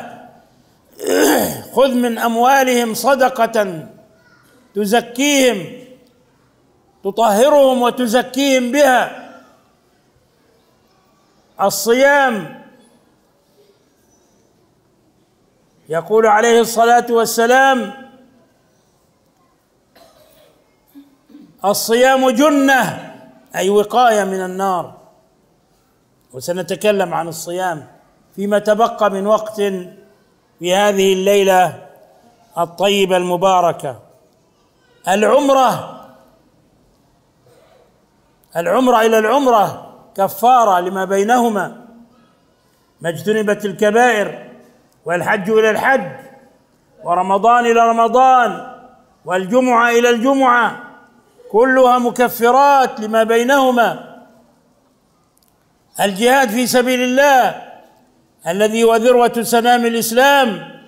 خذ من أموالهم صدقة تزكيهم تطهرهم وتزكيهم بها. الصيام يقول عليه الصلاة والسلام: الصيام جنة، أي وقاية من النار. وسنتكلم عن الصيام فيما تبقى من وقت في هذه الليلة الطيبة المباركة. العمرة إلى العمرة كفارة لما بينهما، ما اجتنبت الكبائر، والحج إلى الحج، ورمضان إلى رمضان، والجمعة إلى الجمعة، كلها مكفرات لما بينهما. الجهاد في سبيل الله الذي هو ذروة سنام الإسلام،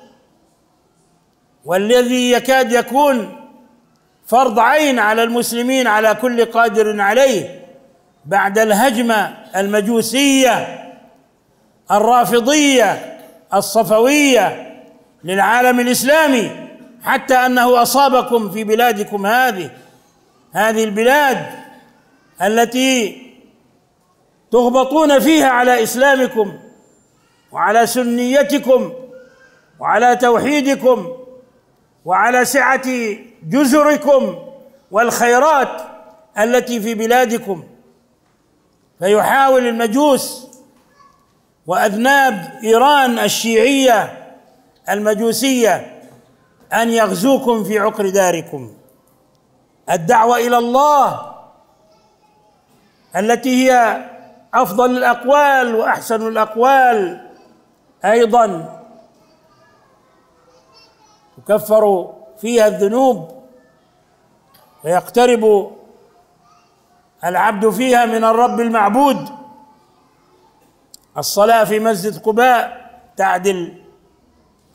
والذي يكاد يكون فرض عين على المسلمين على كل قادر عليه بعد الهجمة المجوسية الرافضية الصفوية للعالم الإسلامي، حتى أنه أصابكم في بلادكم هذه البلاد التي تغبطون فيها على إسلامكم وعلى سنيتكم وعلى توحيدكم وعلى سعة جزركم والخيرات التي في بلادكم. فيحاول المجوس وأذناب إيران الشيعية المجوسية أن يغزوكم في عقر داركم. الدعوة إلى الله التي هي أفضل الأقوال وأحسن الأقوال أيضا تكفر فيها الذنوب ويقترب العبد فيها من الرب المعبود. الصلاة في مسجد قباء تعدل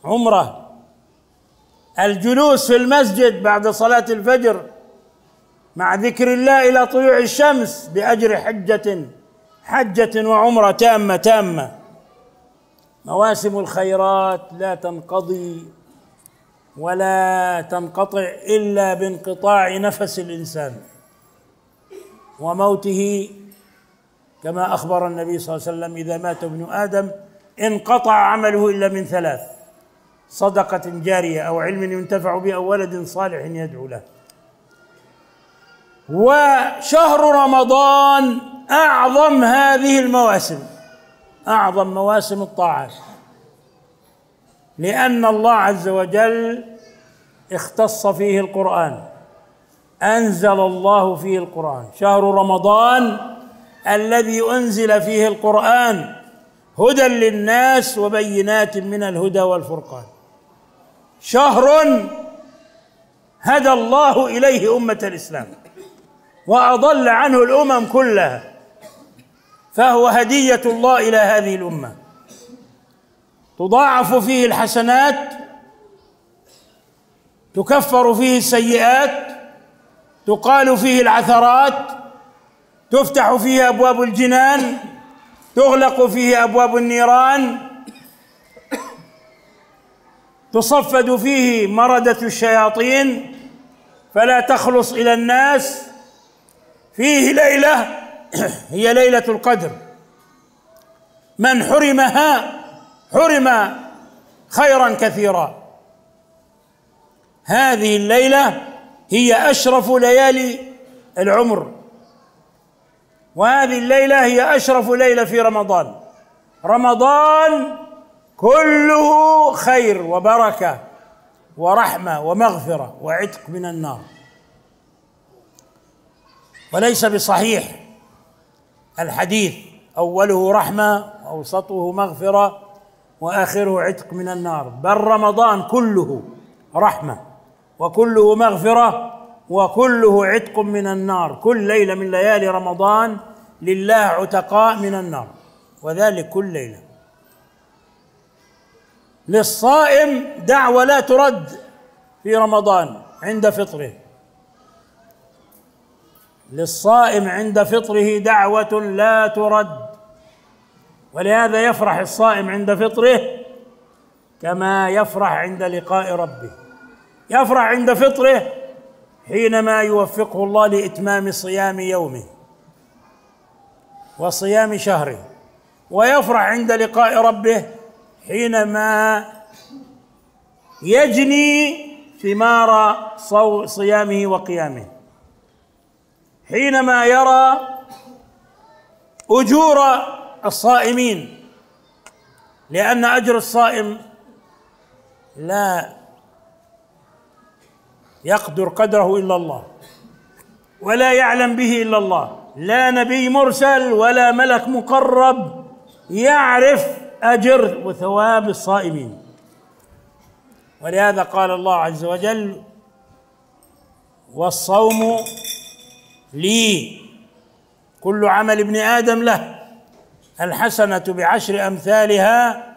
عمرة. الجلوس في المسجد بعد صلاة الفجر مع ذكر الله إلى طلوع الشمس بأجر حجة وعمرة تامة. مواسم الخيرات لا تنقضي ولا تنقطع إلا بانقطاع نفس الإنسان وموته، كما أخبر النبي صلى الله عليه وسلم: إذا مات ابن آدم انقطع عمله إلا من ثلاث: صدقة جارية أو علم ينتفع به أو ولد صالح يدعو له. وشهر رمضان أعظم هذه المواسم، أعظم مواسم الطاعات، لأن الله عز وجل اختص فيه القرآن، أنزل الله فيه القرآن. شهر رمضان الذي أنزل فيه القرآن هدى للناس وبينات من الهدى والفرقان، شهر هدى الله إليه أمة الإسلام وأضل عنه الأمم كلها، فهو هدية الله إلى هذه الأمة. تضاعف فيه الحسنات، تكفر فيه السيئات، تقال فيه العثرات، تفتح فيه أبواب الجنان، تغلق فيه أبواب النيران، تصفد فيه مردة الشياطين فلا تخلص إلى الناس. فيه ليلة هي ليلة القدر، من حرمها حرم خيرا كثيرا. هذه الليلة هي أشرف ليالي العمر، وهذه الليلة هي أشرف ليلة في رمضان. رمضان كله خير وبركة ورحمة ومغفرة وعتق من النار. وليس بصحيح الحديث أوله رحمة وأوسطه مغفرة وآخره عتق من النار، بل رمضان كله رحمة وكله مغفرة وكله عتق من النار. كل ليلة من ليالي رمضان لله عتقاء من النار، وذلك كل ليلة. للصائم دعوة لا ترد في رمضان عند فطره، للصائم عند فطره دعوة لا ترد، ولهذا يفرح الصائم عند فطره كما يفرح عند لقاء ربه. يفرح عند فطره حينما يوفقه الله لإتمام صيام يومه وصيام شهره، ويفرح عند لقاء ربه حينما يجني ثمار صيامه وقيامه، حينما يرى أجور الصائمين، لأن أجر الصائم لا يقدر قدره إلا الله، ولا يعلم به إلا الله، لا نبي مرسل ولا ملك مقرب يعرف أجر وثواب الصائمين. ولهذا قال الله عز وجل: والصوم لي كل عمل ابن آدم له، الحسنة بعشر أمثالها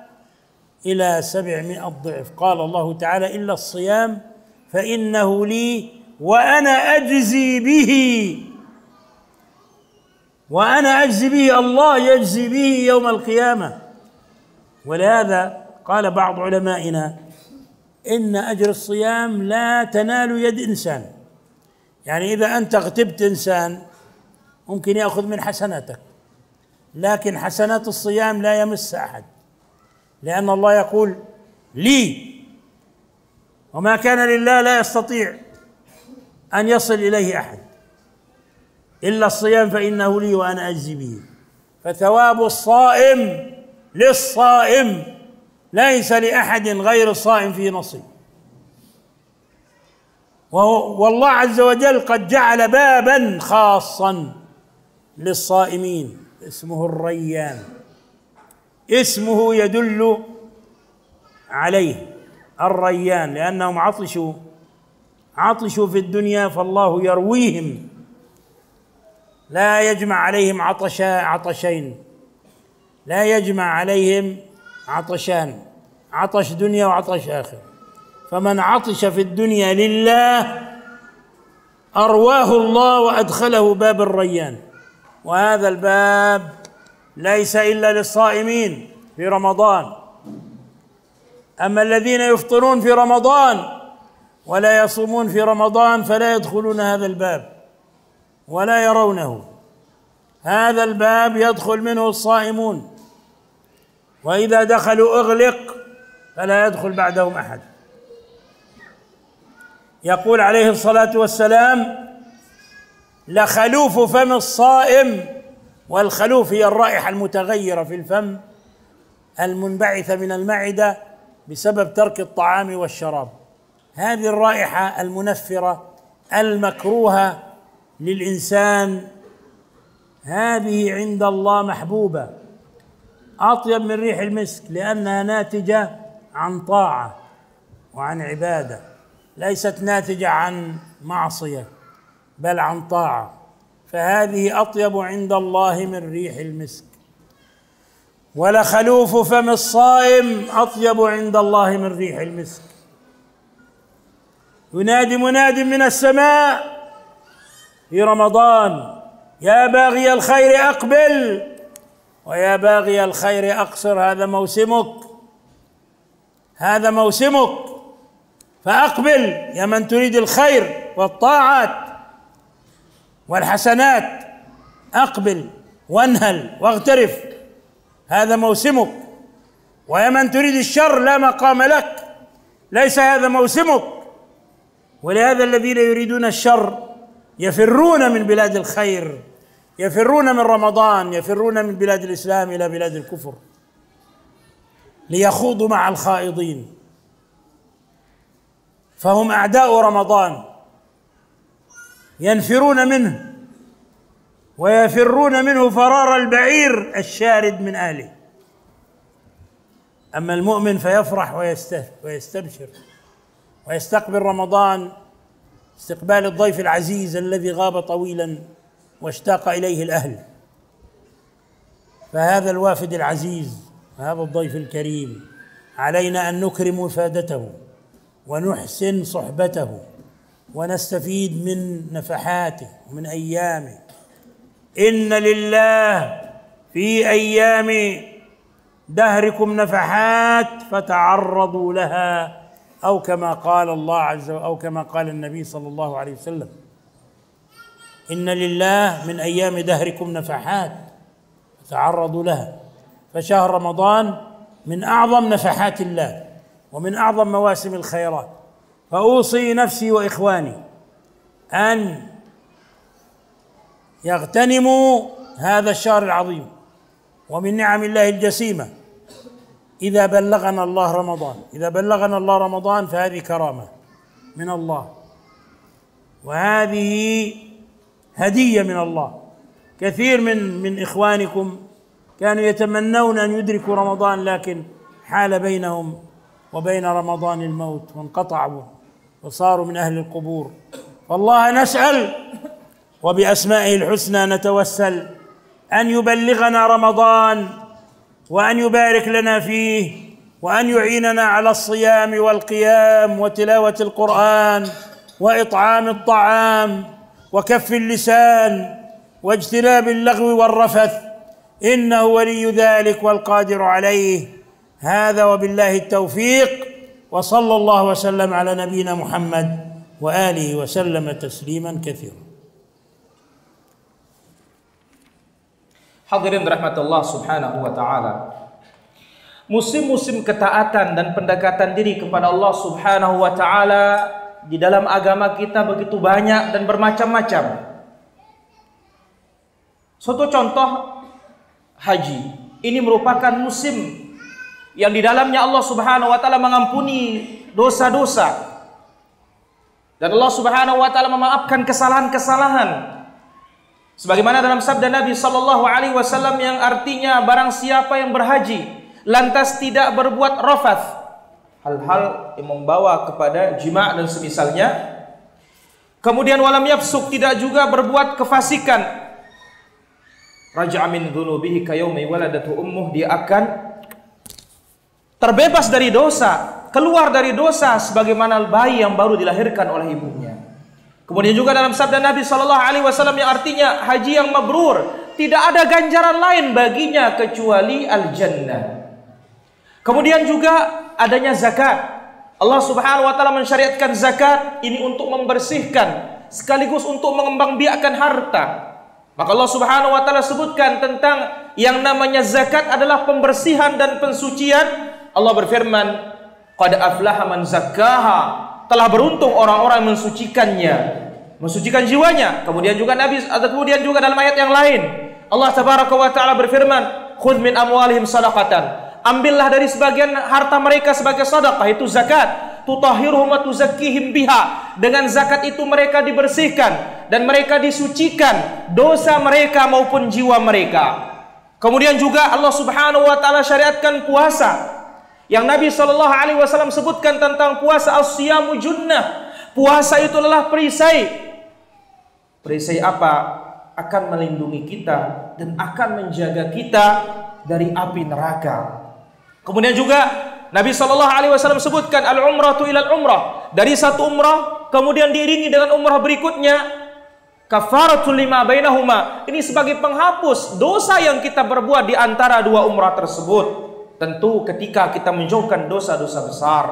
إلى 700 ضعف. قال الله تعالى: إلا الصيام فإنه لي وأنا أجزي به، وأنا أجزي به، الله يجزي به يوم القيامة. ولهذا قال بعض علمائنا: إن أجر الصيام لا تنال يد إنسان، يعني إذا أنت اغتبت إنسان ممكن يأخذ من حسناتك، لكن حسنات الصيام لا يمس أحد، لأن الله يقول: لي، وما كان لله لا يستطيع أن يصل إليه أحد، إلا الصيام فإنه لي وأنا أجزي به. فثواب الصائم للصائم، ليس لأحد غير الصائم فيه نصيب. والله عز وجل قد جعل بابا خاصا للصائمين اسمه الريان، اسمه يدل عليه الريان، لأنهم عطشوا في الدنيا فالله يرويهم، لا يجمع عليهم عطشين، لا يجمع عليهم عطشان، عطش دنيا وعطش آخر. فمن عطش في الدنيا لله أرواه الله وأدخله باب الريان، وهذا الباب ليس إلا للصائمين في رمضان. أما الذين يفطرون في رمضان ولا يصومون في رمضان فلا يدخلون هذا الباب ولا يرونه. هذا الباب يدخل منه الصائمون، وإذا دخلوا أغلق فلا يدخل بعدهم أحد. يقول عليه الصلاة والسلام: لخلوف فم الصائم، والخلوف هي الرائحة المتغيرة في الفم المنبعثة من المعدة بسبب ترك الطعام والشراب. هذه الرائحة المنفرة المكروهة للإنسان هذه عند الله محبوبة، أطيب من ريح المسك، لأنها ناتجة عن طاعة وعن عبادة، ليست ناتجة عن معصية بل عن طاعة، فهذه أطيب عند الله من ريح المسك. ولخلوف فم الصائم أطيب عند الله من ريح المسك. ينادي مناد من السماء في رمضان: يا باغي الخير أقبل، ويا باغي الخير أقصر، هذا موسمك، هذا موسمك، فأقبل يا من تريد الخير والطاعات والحسنات، أقبل وانهل واغترف، هذا موسمك. ويا من تريد الشر لا مقام لك، ليس هذا موسمك. ولهذا الذين يريدون الشر يفرون من بلاد الخير، يفرون من رمضان، يفرون من بلاد الإسلام إلى بلاد الكفر ليخوضوا مع الخائضين، فهم أعداء رمضان، ينفرون منه ويفرون منه فرار البعير الشارد من أهله. أما المؤمن فيفرح ويستبشر ويستقبل رمضان استقبال الضيف العزيز الذي غاب طويلا واشتاق إليه الأهل. فهذا الوافد العزيز، هذا الضيف الكريم، علينا أن نكرم وفادته ونحسن صحبته ونستفيد من نفحاته ومن أيامه. إن لله في أيام دهركم نفحات فتعرضوا لها، أو كما قال الله عز وجل، أو كما قال النبي صلى الله عليه وسلم: إن لله من أيام دهركم نفحات فتعرضوا لها. فشهر رمضان من أعظم نفحات الله ومن أعظم مواسم الخيرات. فأوصي نفسي وإخواني أن يغتنموا هذا الشهر العظيم، ومن نعم الله الجسيمة إذا بلغنا الله رمضان، إذا بلغنا الله رمضان فهذه كرامة من الله، وهذه هدية من الله. كثير من إخوانكم كانوا يتمنون أن يدركوا رمضان، لكن حال بينهم وبين رمضان الموت وانقطعوا وصاروا من أهل القبور. والله نسأل وبأسمائه الحسنى نتوسل أن يبلغنا رمضان، وأن يبارك لنا فيه، وأن يعيننا على الصيام والقيام وتلاوة القرآن وإطعام الطعام وكف اللسان واجتناب اللغو والرفث، إنه ولي ذلك والقادر عليه. هذا وبالله التوفيق، وصلى الله وسلم على نبينا محمد وآله وسلم تسليما كثيرا. Hadirin rahmatullah subhanahu wa ta'ala, musim-musim ketaatan dan pendekatan diri kepada Allah subhanahu wa ta'ala di dalam agama kita begitu banyak dan bermacam-macam. Suatu contoh, haji. Ini merupakan musim yang di dalamnya Allah subhanahu wa ta'ala mengampuni dosa-dosa, dan Allah subhanahu wa ta'ala memaafkan kesalahan-kesalahan. Sebagaimana dalam sabda Nabi sallallahu alaihi wasallam yang artinya barang siapa yang berhaji lantas tidak berbuat rafath, hal-hal yang membawa kepada jima' dan semisalnya, kemudian walam yafsuk, tidak juga berbuat kefasikan, raja'a min dzunubihi kayaumi waladatu ummuh, dia akan terbebas dari dosa, keluar dari dosa sebagaimana bayi yang baru dilahirkan oleh ibunya. Kemudian juga dalam sabda Nabi sallallahu alaihi wasallam yang artinya haji yang mabrur, tidak ada ganjaran lain baginya kecuali al-jannah. Kemudian juga adanya zakat. Allah subhanahu wa ta'ala mensyariatkan zakat ini untuk membersihkan sekaligus untuk mengembangbiakkan harta. Maka Allah subhanahu wa ta'ala sebutkan tentang yang namanya zakat adalah pembersihan dan pensucian. Allah berfirman, qad aflaha man zakkaha, telah beruntung orang-orang yang mensucikan jiwanya. Kemudian juga dalam ayat yang lain Allah tabaraka wa ta'ala berfirman, khudh min amwalihim sadaqatan, ambillah dari sebagian harta mereka sebagai sedekah, itu zakat, tutahhiruhum wa tuzakkihim biha, dengan zakat itu mereka dibersihkan dan mereka disucikan dosa mereka maupun jiwa mereka. Kemudian juga Allah subhanahu wa ta'ala syariatkan puasa, yang Nabi sallallahu alaihi wasallam sebutkan tentang puasa, as-siyamu junnah, puasa itu adalah perisai. Perisai apa? Akan melindungi kita dan akan menjaga kita dari api neraka. Kemudian juga Nabi sallallahu alaihi wasallam sebutkan al-umratu ilal umrah, dari satu umrah kemudian diiringi dengan umrah berikutnya, kafaratul lima bainahuma, ini sebagai penghapus dosa yang kita berbuat di antara dua umrah tersebut. Tentu ketika kita menjauhkan dosa-dosa besar.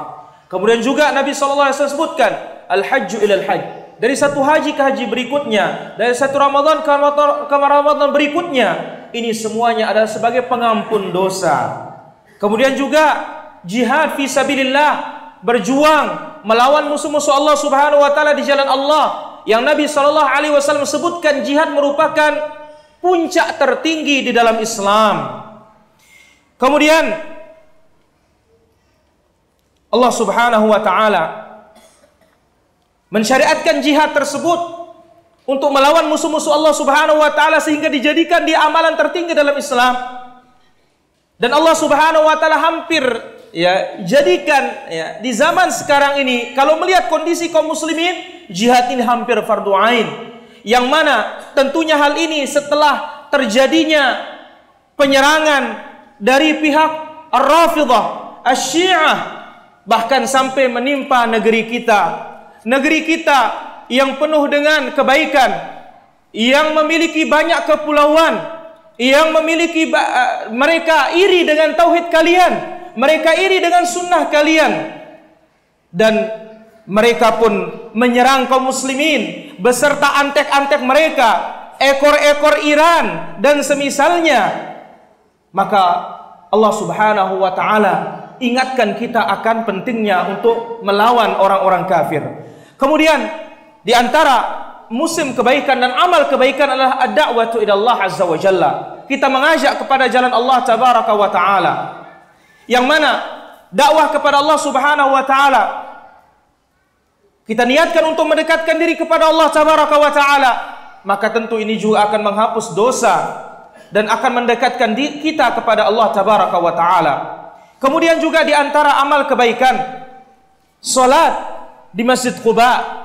Kemudian juga Nabi sallallahu alaihi wasallam sebutkan al-hajju ilal hajj, dari satu haji ke haji berikutnya, dari satu Ramadan ke Ramadan berikutnya, ini semuanya adalah sebagai pengampun dosa. Kemudian juga jihad fi sabilillah, berjuang melawan musuh-musuh Allah subhanahu wa ta'ala di jalan Allah, yang Nabi sallallahu alaihi wasallam sebutkan jihad merupakan puncak tertinggi di dalam Islam. Kemudian Allah subhanahu wa ta'ala mensyariatkan jihad tersebut untuk melawan musuh-musuh Allah subhanahu wa ta'ala, sehingga dijadikan dia amalan tertinggi dalam Islam. Dan Allah subhanahu wa ta'ala hampir jadikan di zaman sekarang ini, kalau melihat kondisi kaum muslimin, jihad ini hampir fardu ain, yang mana tentunya hal ini setelah terjadinya penyerangan dari pihak Ar-Rafidah, Asy-Syiah, bahkan sampai menimpa negeri kita. Negeri kita yang penuh dengan kebaikan, yang memiliki banyak kepulauan, yang memiliki mereka iri dengan tauhid kalian, mereka iri dengan sunnah kalian, dan mereka pun menyerang kaum muslimin beserta antek-antek mereka, ekor-ekor Iran dan semisalnya. Maka Allah subhanahu wa ta'ala ingatkan kita akan pentingnya untuk melawan orang-orang kafir. Kemudian di antara musim kebaikan dan amal kebaikan adalah ad-da'watu ila Allah azza wa jalla. Kita mengajak kepada jalan Allah tabaraka wa ta'ala. yang mana dakwah kepada Allah Subhanahu wa taala, kita niatkan untuk mendekatkan diri kepada Allah Tabaraka wa taala, maka tentu ini juga akan menghapus dosa dan akan mendekatkan kita kepada Allah Tabaraka wa taala. Kemudian juga di antara amal kebaikan, salat di Masjid Quba.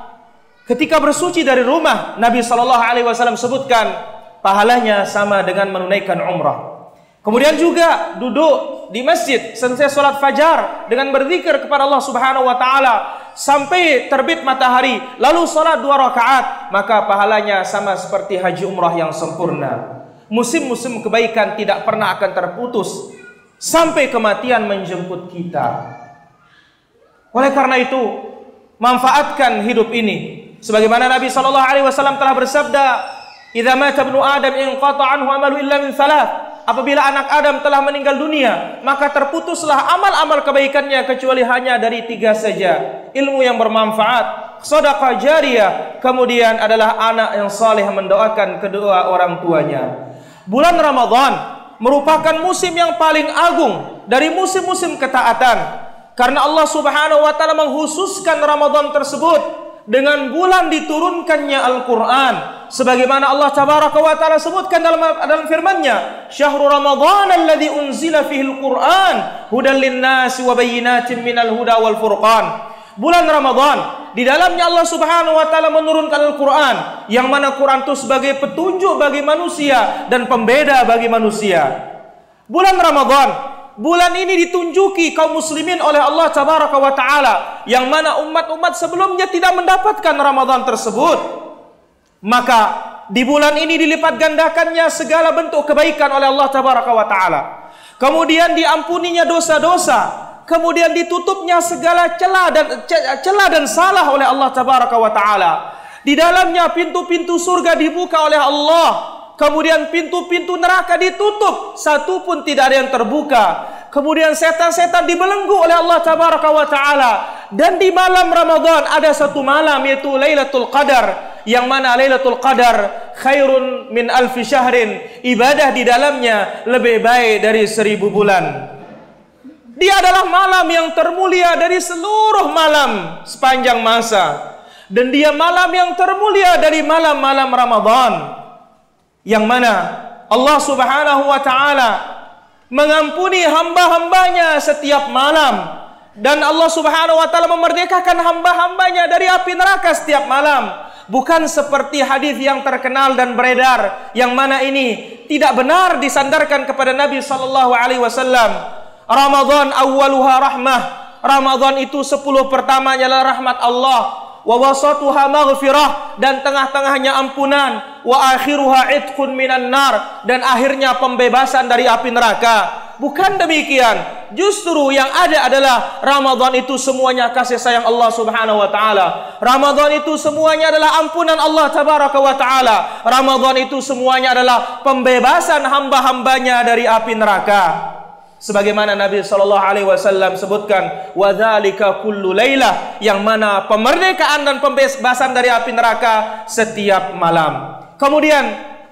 Ketika bersuci dari rumah, Nabi SAW sebutkan pahalanya sama dengan menunaikan umrah. Kemudian juga duduk di masjid selesai salat fajar dengan berzikir kepada Allah Subhanahu wa taala sampai terbit matahari, lalu salat 2 rakaat, maka pahalanya sama seperti haji umrah yang sempurna. Musim-musim kebaikan tidak pernah akan terputus sampai kematian menjemput kita. Oleh karena itu, manfaatkan hidup ini. Sebagaimana Nabi SAW telah bersabda, "Idza mata ibnu Adam inqata anhu amalu illa min thalath." Apabila anak Adam telah meninggal dunia, maka terputuslah amal-amal kebaikannya kecuali hanya dari 3 saja. Ilmu yang bermanfaat, sedekah jariyah, kemudian adalah anak yang saleh mendoakan kedua orang tuanya. Bulan Ramadan merupakan musim yang paling agung dari musim-musim ketaatan, karena Allah Subhanahu wa taala mengkhususkan Ramadan tersebut dengan bulan diturunkannya Al-Quran, sebagaimana Allah Tabaraka wa taala sebutkan dalam firman-Nya, "Syahrul Ramadan alladzi unzila fihi al-Quran hudan lin-nasi wa bayyinatin minal huda wal furqan." Bulan Ramadan, di dalamnya Allah Subhanahu wa taala menurunkan Al-Quran, yang mana Quran itu sebagai petunjuk bagi manusia dan pembeda bagi manusia. Bulan Ramadan, bulan ini ditunjuki kaum muslimin oleh Allah Tabaraka wa taala, yang mana umat-umat sebelumnya tidak mendapatkan Ramadan tersebut. Maka di bulan ini dilipat gandakannya segala bentuk kebaikan oleh Allah Tabaraka wa taala. Kemudian diampuninya dosa-dosa, kemudian ditutupnya segala celah dan salah oleh Allah Tabaraka wa taala. Di dalamnya pintu-pintu surga dibuka oleh Allah, kemudian pintu-pintu neraka ditutup, satu pun tidak ada yang terbuka. Kemudian setan-setan dibelenggu oleh Allah Tabaraka wa taala. Dan di malam Ramadan ada satu malam, yaitu Lailatul Qadar, yang mana Lailatul Qadar khairun min alfi syahrin, ibadah di dalamnya lebih baik dari 1000 bulan. Dia adalah malam yang termulia dari seluruh malam sepanjang masa, dan dia malam yang termulia dari malam-malam Ramadan, yang mana Allah Subhanahu wa taala mengampuni hamba-hambanya setiap malam, dan Allah Subhanahu wa taala memerdekakan hamba-hambanya dari api neraka setiap malam. Bukan seperti hadis yang terkenal dan beredar, yang mana ini tidak benar disandarkan kepada Nabi sallallahu alaihi wasallam. Ramadan awwaluha rahmah. Ramadan itu 10 pertamanya adalah rahmat Allah. Wa wasatuha maghfirah, dan tengah-tengahnya ampunan. Wa akhiruha itqun minan nar, dan akhirnya pembebasan dari api neraka. Bukan demikian, justru yang ada adalah Ramadan itu semuanya kasih sayang Allah Subhanahu wa taala. Ramadan itu semuanya adalah ampunan Allah Tabaraka wa taala. Ramadan itu semuanya adalah pembebasan hamba-hambanya dari api neraka. Sebagaimana Nabi sallallahu alaihi wasallam sebutkan, wa dzalika kullu lailah, yang mana pemerdekaan dan pembebasan dari api neraka setiap malam. Kemudian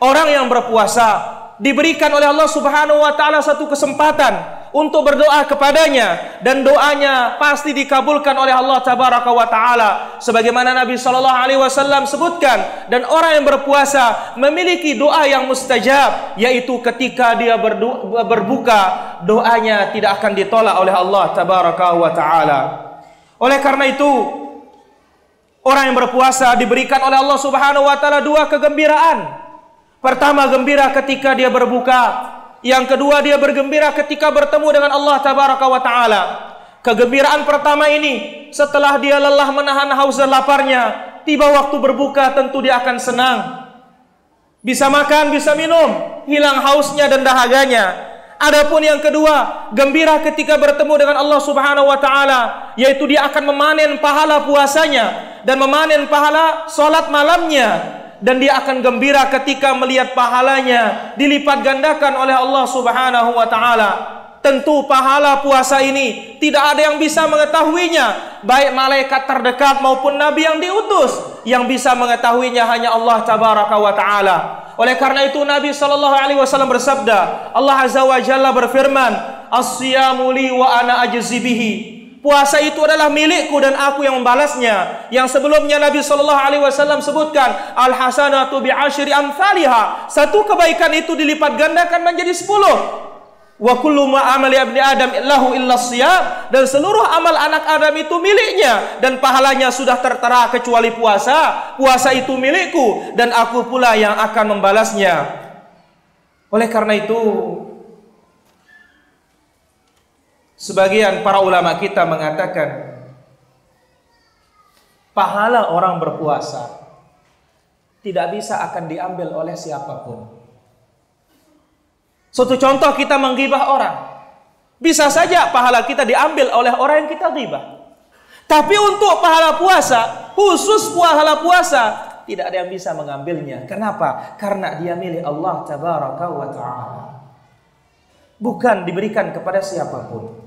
orang yang berpuasa diberikan oleh Allah Subhanahu wa taala satu kesempatan untuk berdoa kepadanya, dan doanya pasti dikabulkan oleh Allah Tabaraka wa taala, sebagaimana Nabi sallallahu alaihi wasallam sebutkan. Dan orang yang berpuasa memiliki doa yang mustajab, yaitu ketika dia berbuka, doanya tidak akan ditolak oleh Allah Tabaraka wa taala. Oleh karena itu, orang yang berpuasa diberikan oleh Allah Subhanahu wa taala 2 kegembiraan. Pertama, gembira ketika dia berbuka. Yang kedua, dia bergembira ketika bertemu dengan Allah Tabaraka wa taala. Kegembiraan pertama ini, setelah dia lelah menahan haus dan laparnya, tiba waktu berbuka tentu dia akan senang. Bisa makan, bisa minum, hilang hausnya dan dahaganya. Adapun yang kedua, gembira ketika bertemu dengan Allah Subhanahu wa taala, yaitu dia akan memanen pahala puasanya dan memanen pahala salat malamnya. Dan dia akan gembira ketika melihat pahalanya dilipat gandakan oleh Allah Subhanahu wa taala. Tentu pahala puasa ini tidak ada yang bisa mengetahuinya, baik malaikat terdekat maupun nabi yang diutus. Yang bisa mengetahuinya hanya Allah Tabaraka wa taala. Oleh karena itu Nabi sallallahu alaihi wasallam bersabda, Allah Azza wa Jalla berfirman, as-siyamu li wa ana ajzi bihi. Puasa itu adalah milikku dan aku yang membalasnya. Yang sebelumnya Nabi SAW sebutkan, al-hasanatu bi'asyri amthaliha. Satu kebaikan itu dilipat gandakan menjadi 10. Wa kullu ma amali ibni adam lahu illa siyam, dan seluruh amal anak Adam itu miliknya dan pahalanya sudah tertera kecuali puasa. Puasa itu milikku dan aku pula yang akan membalasnya. Oleh karena itu, sebagian para ulama kita mengatakan pahala orang berpuasa tidak bisa akan diambil oleh siapapun. Suatu contoh, kita menggibah orang, bisa saja pahala kita diambil oleh orang yang kita ghibah. Tapi untuk pahala puasa, khusus pahala puasa, tidak ada yang bisa mengambilnya. Kenapa? Karena dia milik Allah Tabaraka wa Ta'ala, bukan diberikan kepada siapapun.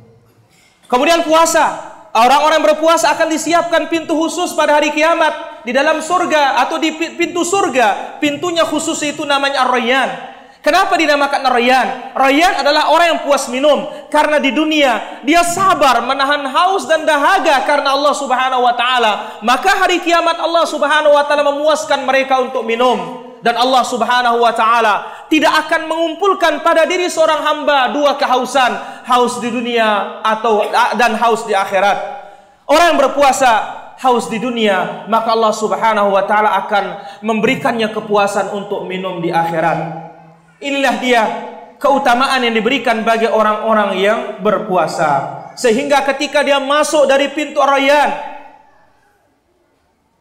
Kemudian puasa, orang-orang berpuasa akan disiapkan pintu khusus pada hari kiamat di dalam surga atau di pintu surga. Pintunya khusus itu namanya Ar-Rayyan. Kenapa dinamakan Rayyan? Rayyan adalah orang yang puas minum, karena di dunia dia sabar menahan haus dan dahaga karena Allah Subhanahu wa Ta'ala. Maka hari kiamat Allah Subhanahu wa Ta'ala memuaskan mereka untuk minum, dan Allah Subhanahu wa Ta'ala tidak akan mengumpulkan pada diri seorang hamba dua kehausan, haus di dunia dan haus di akhirat. Orang yang berpuasa haus di dunia, maka Allah Subhanahu wa Ta'ala akan memberikannya kepuasan untuk minum di akhirat. Inilah dia keutamaan yang diberikan bagi orang-orang yang berpuasa. Sehingga ketika dia masuk dari pintu Rayyan,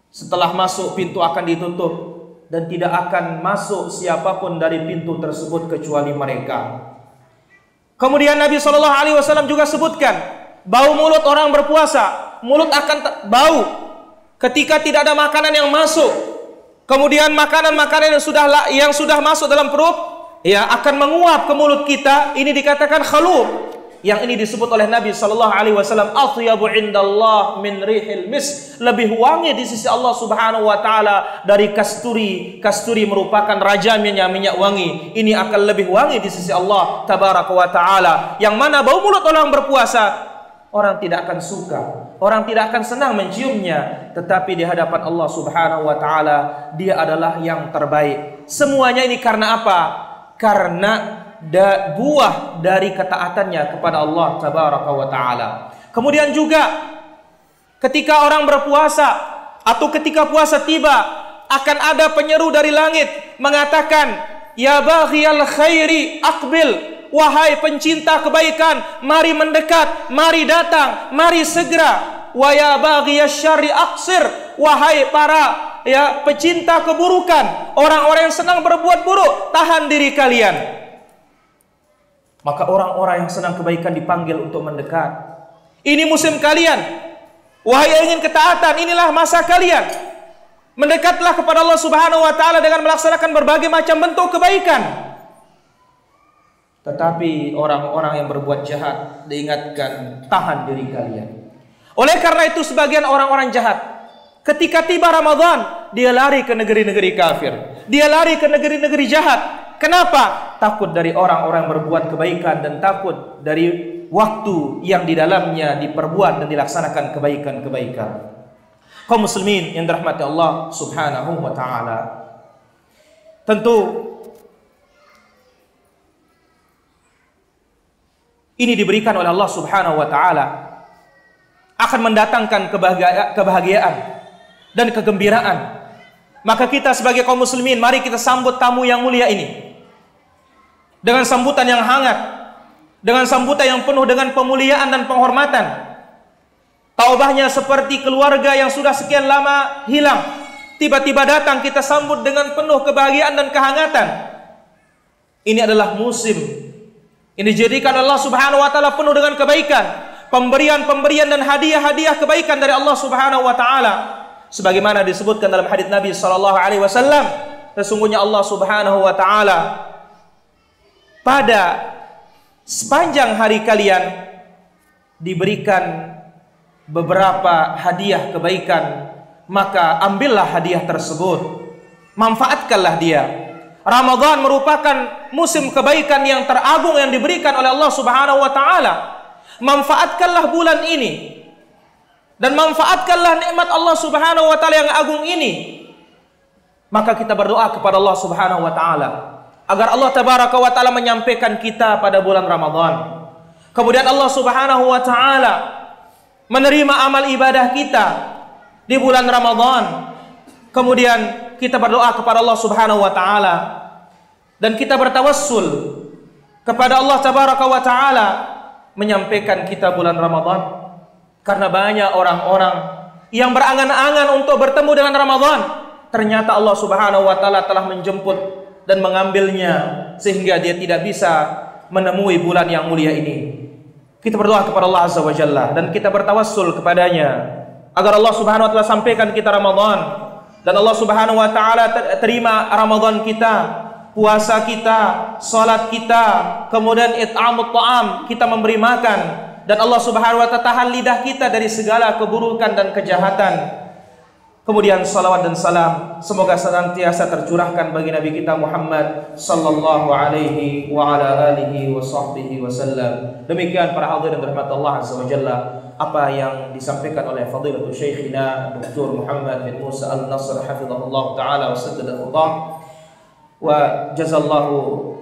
setelah masuk pintu akan ditutup dan tidak akan masuk siapapun dari pintu tersebut kecuali mereka. Kemudian Nabi SAW juga sebutkan, bau mulut orang berpuasa, mulut akan bau ketika tidak ada makanan yang masuk. Kemudian makanan-makanan yang sudah masuk dalam perut akan menguap ke mulut kita. Ini dikatakan khalub. Yang ini disebut oleh Nabi SAW, atyabu indallah min rihil misk, lebih wangi di sisi Allah Subhanahu wa Ta'ala dari kasturi. Kasturi merupakan rajanya minyak wangi. Ini akan lebih wangi di sisi Allah Tabaraka wa Ta'ala. Yang mana bau mulut orang berpuasa, orang tidak akan suka, orang tidak akan senang menciumnya, tetapi di hadapan Allah Subhanahu wa Ta'ala dia adalah yang terbaik. Semuanya ini karena apa? Karena buah dari ketaatannya kepada Allah Tabaraka wa Ta'ala. Kemudian juga ketika orang berpuasa atau ketika puasa tiba, akan ada penyeru dari langit mengatakan, ya baghiyal khairi aqbil, wahai pencinta kebaikan, mari mendekat, mari datang, mari segera. Wa ya baghiyasy syarri aqsir, wahai para pecinta keburukan, orang-orang yang senang berbuat buruk, tahan diri kalian. Maka orang-orang yang senang kebaikan dipanggil untuk mendekat. Ini musim kalian, wahai yang ingin ketaatan, inilah masa kalian. Mendekatlah kepada Allah Subhanahu wa Ta'ala dengan melaksanakan berbagai macam bentuk kebaikan. Tetapi orang-orang yang berbuat jahat diingatkan, tahan diri kalian. Oleh karena itu sebagian orang-orang jahat ketika tiba Ramadan, dia lari ke negeri-negeri kafir, dia lari ke negeri-negeri jahat. Kenapa? Takut dari orang-orang yang berbuat kebaikan dan takut dari waktu yang di dalamnya diperbuat dan dilaksanakan kebaikan-kebaikan. Kaum muslimin yang dirahmati Allah Subhanahu wa Ta'ala, tentu ini diberikan oleh Allah Subhanahu wa Ta'ala akan mendatangkan kebahagiaan dan kegembiraan. Maka kita sebagai kaum muslimin, mari kita sambut tamu yang mulia ini dengan sambutan yang hangat, dengan sambutan yang penuh dengan pemuliaan dan penghormatan. Taubahnya seperti keluarga yang sudah sekian lama hilang, tiba-tiba datang, kita sambut dengan penuh kebahagiaan dan kehangatan. Ini adalah musim ini dijadikan Allah Subhanahu wa Ta'ala penuh dengan kebaikan, pemberian-pemberian dan hadiah-hadiah kebaikan dari Allah Subhanahu wa Ta'ala. Sebagaimana disebutkan dalam hadits Nabi sallallahu alaihi wasallam, sesungguhnya Allah Subhanahu wa Ta'ala pada sepanjang hari kalian diberikan beberapa hadiah kebaikan, maka ambillah hadiah tersebut, manfaatkanlah dia. Ramadan merupakan musim kebaikan yang teragung yang diberikan oleh Allah Subhanahu wa taala. Manfaatkanlah bulan ini dan manfaatkanlah nikmat Allah Subhanahu wa taala yang agung ini. Maka kita berdoa kepada Allah Subhanahu wa taala agar Allah tabaraka wa taala menyampaikan kita pada bulan Ramadan. Kemudian Allah Subhanahu wa taala menerima amal ibadah kita di bulan Ramadan. Kemudian kita berdoa kepada Allah Subhanahu wa taala dan kita bertawassul kepada Allah tabaraka wa taala menyampaikan kita bulan Ramadan. Karena banyak orang-orang yang berangan-angan untuk bertemu dengan Ramadan, ternyata Allah Subhanahu wa taala telah menjemput dan mengambilnya sehingga dia tidak bisa menemui bulan yang mulia ini. Kita berdoa kepada Allah Azza wa Jalla dan kita bertawassul kepadanya agar Allah Subhanahu wa taala sampaikan kita Ramadan. Dan Allah Subhanahu wa taala terima Ramadan kita, puasa kita, salat kita, kemudian it'amut ta'am, kita memberi makan, dan Allah Subhanahu wa taala tahan lidah kita dari segala keburukan dan kejahatan. Kemudian salawat dan salam semoga senantiasa tercurahkan bagi Nabi kita Muhammad sallallahu alaihi wa ala alihi wa sahbihi wasallam. Demikian para hadirin rahmat Allah Azza wa Jalla, apa yang disampaikan oleh Fadilatul Syekhina Dr. Muhammad bin Musa Al-Nasr hafizahullah taala wa saddadahullah wa jazallahu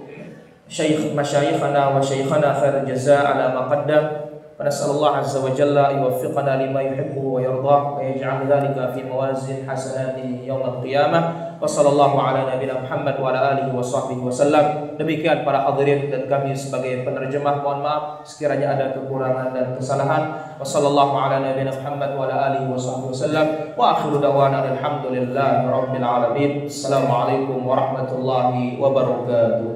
syekh masyayikhana wa syaikhana khair jazaa ala ma qaddam. ونسأل الله عز وجل يوفقنا لما يحبه ويرضاه ويجعل ذلك في موازين حسناته يوم القيامة. وصلى الله على نبينا Muhammad wa ala alihi wa sahbihi wasallam. Demikian para hadirin dan kami sebagai penerjemah mohon maaf sekiranya ada kekurangan dan kesalahan. Wassallallahu ala nabiyina Muhammad wa ala alihi wa sahbihi wasallam. Wa akhiru da'wana alhamdulillahi rabbil alamin. Assalamualaikum warahmatullahi wabarakatuh.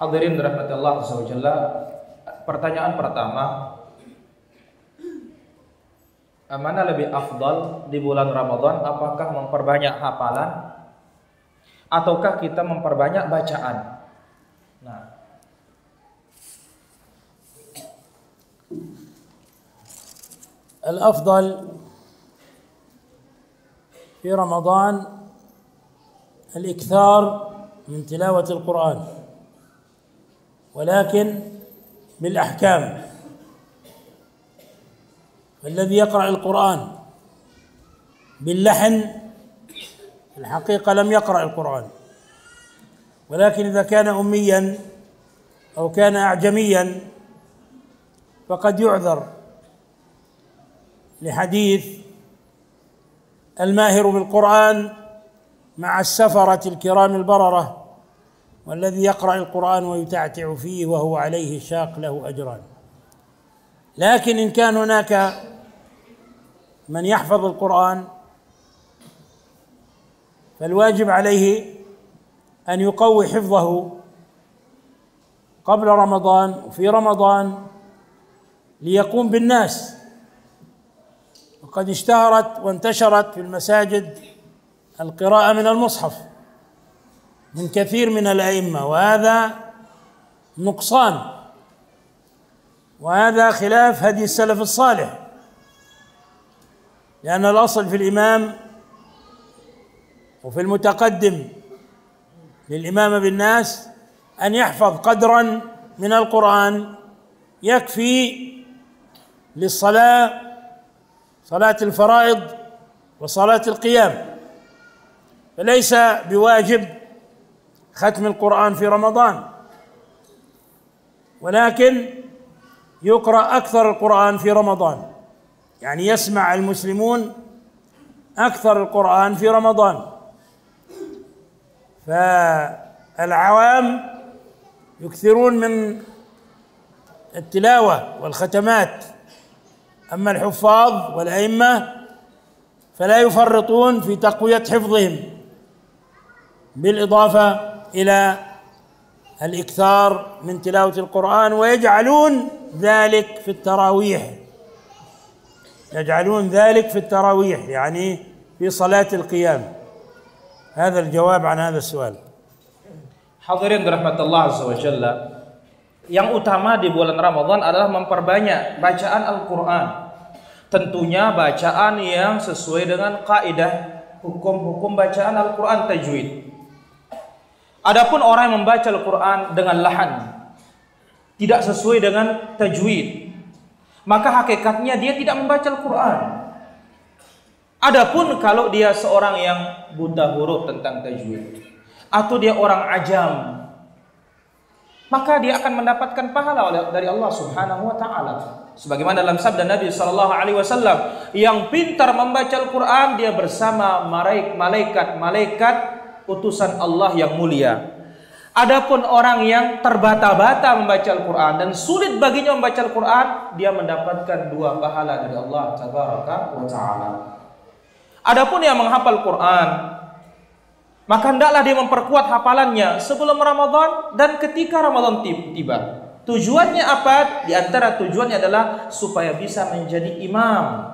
Hadirin dirahmati Allah Azza wa Jalla. Pertanyaan pertama, mana lebih afdal di bulan Ramadan? Apakah memperbanyak hafalan ataukah kita memperbanyak bacaan? Nah, الأفضل في رمضان الإكثار من تلاوة القرآن، ولكن بالأحكام. الذي يقرأ القرآن باللحن في الحقيقة لم يقرأ القرآن، ولكن إذا كان أميا أو كان أعجميا فقد يعذر لحديث الماهر بالقرآن مع السفرة الكرام البررة، والذي يقرأ القرآن ويتعتع فيه وهو عليه شاق له أجران. لكن إن كان هناك من يحفظ القرآن فالواجب عليه أن يقوي حفظه قبل رمضان وفي رمضان ليقوم بالناس. وقد اشتهرت وانتشرت في المساجد القراءة من المصحف من كثير من الأئمة، وهذا نقصان، وهذا خلاف هدي السلف الصالح، لأن الأصل في الإمام وفي المتقدم للإمامة بالناس أن يحفظ قدرا من القرآن يكفي للصلاة، صلاة الفرائض وصلاة القيام، فليس بواجب ختم القرآن في رمضان، ولكن يقرأ أكثر القرآن في رمضان، يعني يسمع المسلمون أكثر القرآن في رمضان. فالعوام يكثرون من التلاوة والختمات، أما الحفاظ والأئمة فلا يفرطون في تقوية حفظهم، بالإضافة إلى الإكثار من تلاوة القرآن، ويجعلون ذلك في التراويح، يجعلون ذلك في التراويح يعني في صلاة القيام. هذا الجواب عن هذا السؤال. Hadirin dirahmati Allah Azza wa Jalla, yang utama di bulan Ramadan adalah memperbanyak bacaan Al-Quran. Tentunya bacaan yang sesuai dengan kaidah hukum-hukum bacaan Al-Quran tajwid. Adapun orang yang membaca Al-Quran dengan lahan, tidak sesuai dengan tajwid, maka hakikatnya dia tidak membaca Al-Quran. Adapun kalau dia seorang yang buta huruf tentang tajwid, atau dia orang ajam, maka dia akan mendapatkan pahala dari Allah Subhanahu wa taala. Sebagaimana dalam sabda Nabi sallallahu alaihi wasallam, yang pintar membaca Al-Qur'an dia bersama malaikat utusan Allah yang mulia. Adapun orang yang terbata-bata membaca Al-Qur'an dan sulit baginya membaca Al-Qur'an, dia mendapatkan 2 pahala dari Allah tabaraka wa taala. Adapun yang menghafal Quran, maka hendaklah dia memperkuat hafalannya sebelum Ramadan dan ketika Ramadan tiba. Tujuannya apa? Di antara tujuannya adalah supaya bisa menjadi imam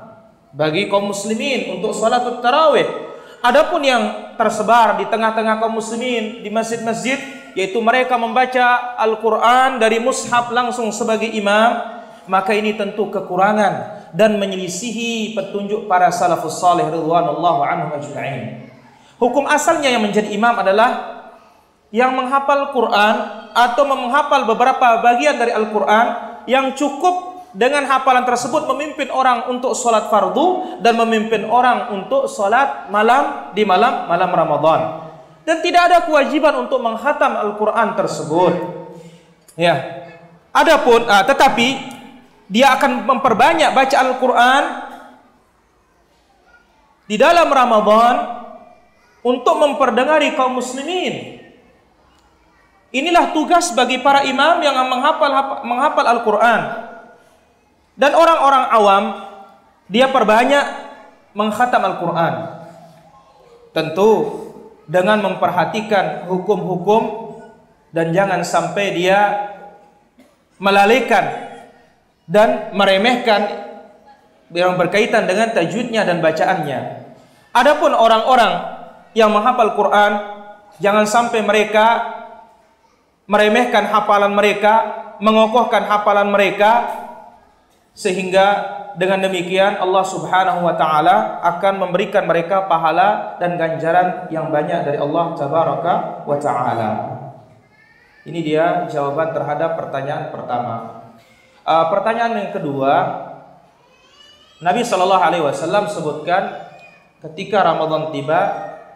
bagi kaum muslimin untuk salat tarawih. Adapun yang tersebar di tengah-tengah kaum muslimin di masjid-masjid, yaitu mereka membaca Al-Quran dari mushaf langsung sebagai imam, maka ini tentu kekurangan dan menyelisihi petunjuk para salafus salih ridwanullahu anhum ajma'in. Hukum asalnya yang menjadi imam adalah yang menghafal Quran atau menghafal beberapa bagian dari Al-Quran yang cukup dengan hafalan tersebut memimpin orang untuk sholat fardu dan memimpin orang untuk sholat malam di malam Ramadan. Dan tidak ada kewajiban untuk menghatam Al-Quran tersebut. Ya. Adapun, tetapi dia akan memperbanyak baca Al-Quran di dalam Ramadan untuk memperdengari kaum muslimin. Inilah tugas bagi para imam yang menghafal Al-Quran. Dan orang-orang awam, dia perbanyak menghatam Al-Quran. Tentu dengan memperhatikan hukum-hukum dan jangan sampai dia melalaikan dan meremehkan yang berkaitan dengan tajwidnya dan bacaannya. Adapun orang-orang yang menghafal Quran, jangan sampai mereka meremehkan hafalan mereka, mengokohkan hafalan mereka, sehingga dengan demikian Allah Subhanahu wa taala akan memberikan mereka pahala dan ganjaran yang banyak dari Allah Tabaraka wa taala. Ini dia jawaban terhadap pertanyaan pertama. Pertanyaan yang kedua, Nabi sallallahu alaihi wasallam sebutkan ketika Ramadan tiba,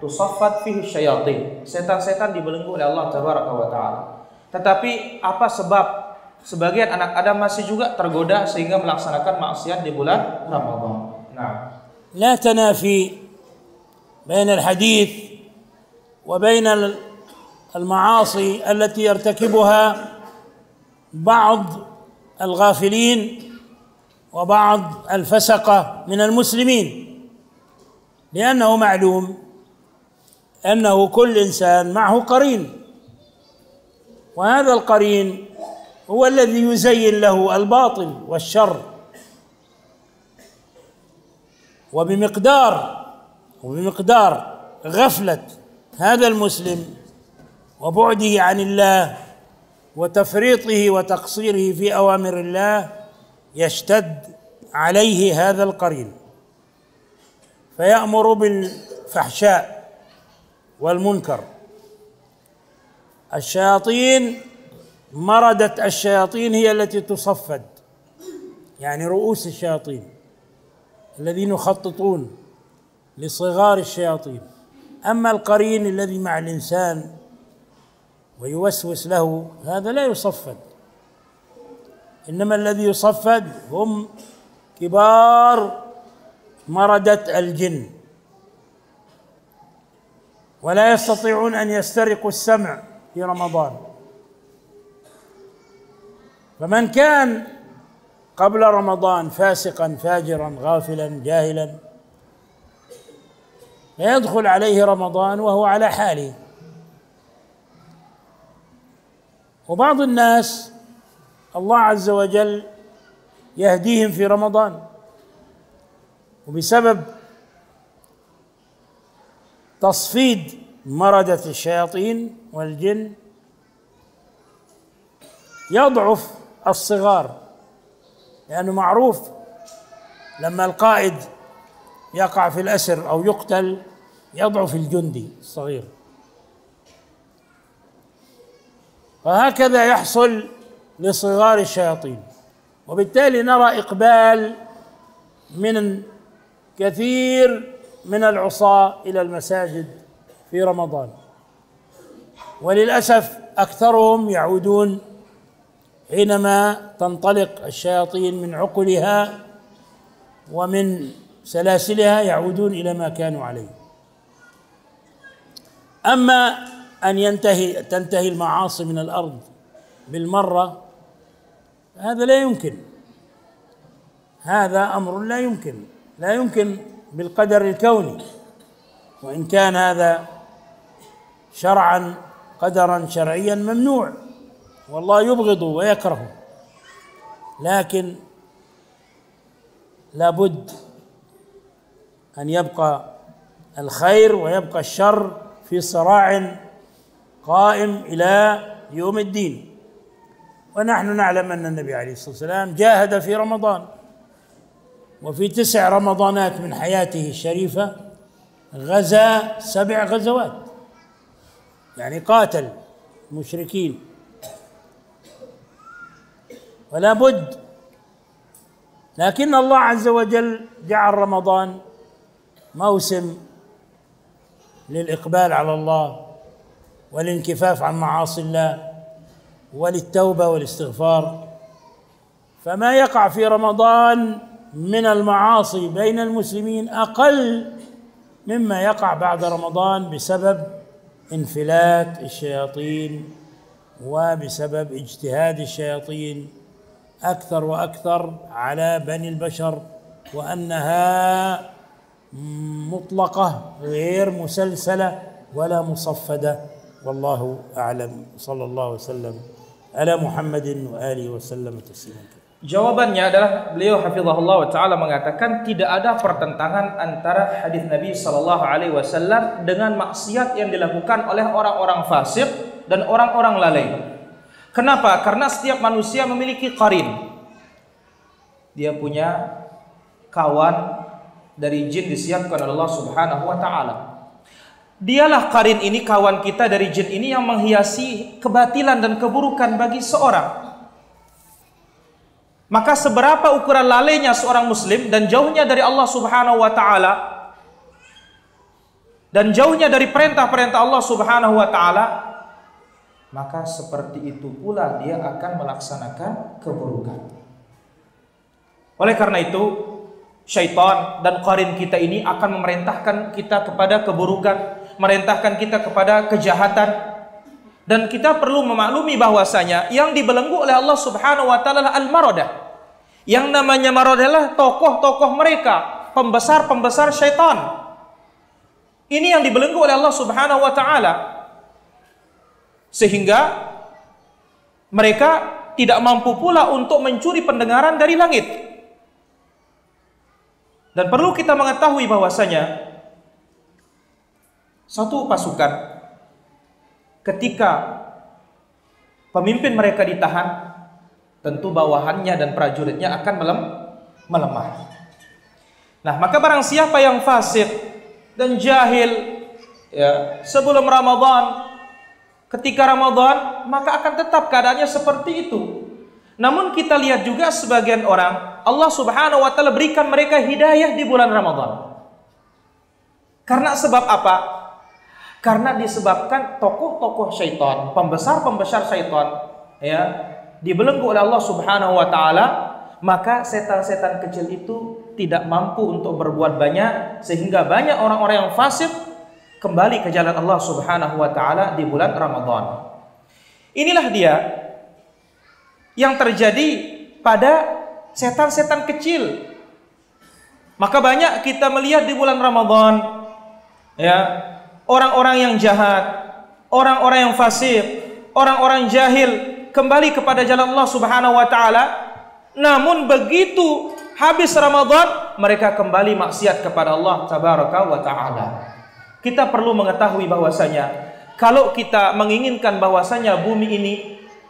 tusaffat fihi syayatin. Setan-setan dibelenggu oleh Allah Tabaraka wa taala. Tetapi apa sebab sebagian anak Adam masih juga tergoda sehingga melaksanakan maksiat di bulan Ramadan? Nah, لا تنافي بين الحديث وبين المعاصي التي يرتكبها بعض الغافلين وبعض الفسقة من المسلمين، لأنه معلوم أنه كل إنسان معه قرين، وهذا القرين هو الذي يزين له الباطل والشر، وبمقدار غفلة هذا المسلم وبعده عن الله وتفريطه وتقصيره في أوامر الله يشتد عليه هذا القرين فيأمر بالفحشاء والمنكر. الشياطين، مردة الشياطين هي التي تصفد، يعني رؤوس الشياطين الذين يخططون لصغار الشياطين. أما القرين الذي مع الإنسان ويوسوس له هذا لا يصفد، إنما الذي يصفد هم كبار مردة الجن، ولا يستطيعون أن يسترقوا السمع في رمضان. فمن كان قبل رمضان فاسقا فاجرا غافلا جاهلا يدخل عليه رمضان وهو على حاله. وبعض الناس الله عز وجل يهديهم في رمضان، وبسبب تصفيد مردة الشياطين والجن يضعف الصغار، لأنه معروف لما القائد يقع في الأسر أو يقتل يضعف الجندي الصغير. وهكذا يحصل لصغار الشياطين. وبالتالي نرى إقبال من كثير من العصاة إلى المساجد في رمضان، وللأسف أكثرهم يعودون حينما تنطلق الشياطين من عقلها ومن سلاسلها، يعودون إلى ما كانوا عليه. أما أن تنتهي المعاصي من الأرض بالمرة، هذا لا يمكن، هذا أمر لا يمكن بالقدر الكوني، وإن كان هذا شرعا قدرا شرعيا ممنوع والله يبغضه ويكرهه، لكن لابد أن يبقى الخير ويبقى الشر في صراع قائم إلى يوم الدين. ونحن نعلم أن النبي عليه الصلاة والسلام جاهد في رمضان، وفي 9 رمضانات من حياته الشريفة غزا 7 غزوات، يعني قاتل المشركين. ولا بد، لكن الله عز وجل جعل رمضان موسم للإقبال على الله والانكفاف عن معاصي الله وللتوبة والاستغفار، فما يقع في رمضان من المعاصي بين المسلمين أقل مما يقع بعد رمضان بسبب انفلات الشياطين وبسبب اجتهاد الشياطين أكثر وأكثر على بني البشر، وأنها مطلقة غير مسلسلة ولا مصفدة. والله أعلم. صلى الله وسلم على محمد وآله وسلم تسليما. Jawabannya adalah beliau hafizahullah wa ta'ala mengatakan tidak ada pertentangan antara hadis Nabi sallallahu alaihi wasallam dengan maksiat yang dilakukan oleh orang-orang fasik dan orang-orang lalai. Kenapa? Karena setiap manusia memiliki qarin. Dia punya kawan dari jin disiapkan oleh Allah Subhanahu wa ta'ala. Dialah qarin ini, kawan kita dari jin ini, yang menghiasi kebatilan dan keburukan bagi seorang. Maka seberapa ukuran lalainya seorang muslim dan jauhnya dari Allah Subhanahu wa ta'ala dan jauhnya dari perintah-perintah Allah Subhanahu wa ta'ala, maka seperti itu pula dia akan melaksanakan keburukan. Oleh karena itu, syaitan dan qarin kita ini akan memerintahkan kita kepada keburukan, memerintahkan kita kepada kejahatan. Dan kita perlu memaklumi bahwasanya yang dibelenggu oleh Allah Subhanahu wa ta'ala al-maradah. Yang namanya maradah adalah tokoh-tokoh mereka, pembesar-pembesar syaitan. Ini yang dibelenggu oleh Allah Subhanahu wa ta'ala, sehingga mereka tidak mampu pula untuk mencuri pendengaran dari langit. Dan perlu kita mengetahui bahwasanya satu pasukan ketika pemimpin mereka ditahan, tentu bawahannya dan prajuritnya akan melemah. Nah, maka barang siapa yang fasik dan jahil ya, sebelum Ramadan, ketika Ramadan, maka akan tetap keadaannya seperti itu. Namun kita lihat juga sebagian orang, Allah Subhanahu wa ta'ala berikan mereka hidayah di bulan Ramadan. Karena sebab apa? Karena disebabkan tokoh-tokoh syaitan, pembesar-pembesar syaitan ya, dibelenggu oleh Allah Subhanahu wa ta'ala, maka setan-setan kecil itu tidak mampu untuk berbuat banyak, sehingga banyak orang-orang yang fasik kembali ke jalan Allah Subhanahu wa ta'ala di bulan Ramadan. Inilah dia yang terjadi pada setan-setan kecil. Maka banyak kita melihat di bulan Ramadan ya, orang-orang yang jahat, orang-orang yang fasik, orang-orang jahil kembali kepada jalan Allah Subhanahu wa ta'ala. Namun begitu habis Ramadan, mereka kembali maksiat kepada Allah Tabaraka wa ta'ala. Kita perlu mengetahui bahwasanya kalau kita menginginkan bahwasanya bumi ini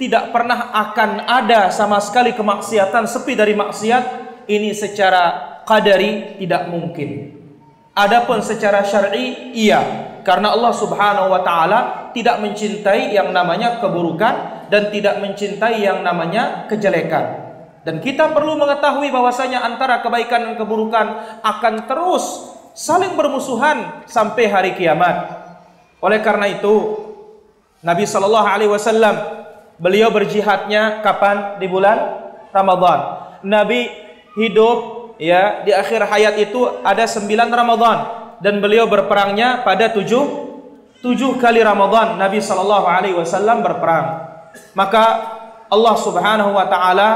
tidak pernah akan ada sama sekali kemaksiatan sepi dari maksiat, ini secara qadari tidak mungkin. Adapun secara syar'i iya, karena Allah Subhanahu wa ta'ala tidak mencintai yang namanya keburukan dan tidak mencintai yang namanya kejelekan. Dan kita perlu mengetahui bahwasanya antara kebaikan dan keburukan akan terus saling bermusuhan sampai hari kiamat. Oleh karena itu, Nabi Shallallahu Alaihi Wasallam beliau berjihadnya kapan? Di bulan Ramadan. Nabi hidup ya di akhir hayat itu ada 9 Ramadan dan beliau berperangnya pada 7 kali Ramadan. Nabi Shallallahu Alaihi Wasallam berperang. Maka Allah Subhanahu Wa Taala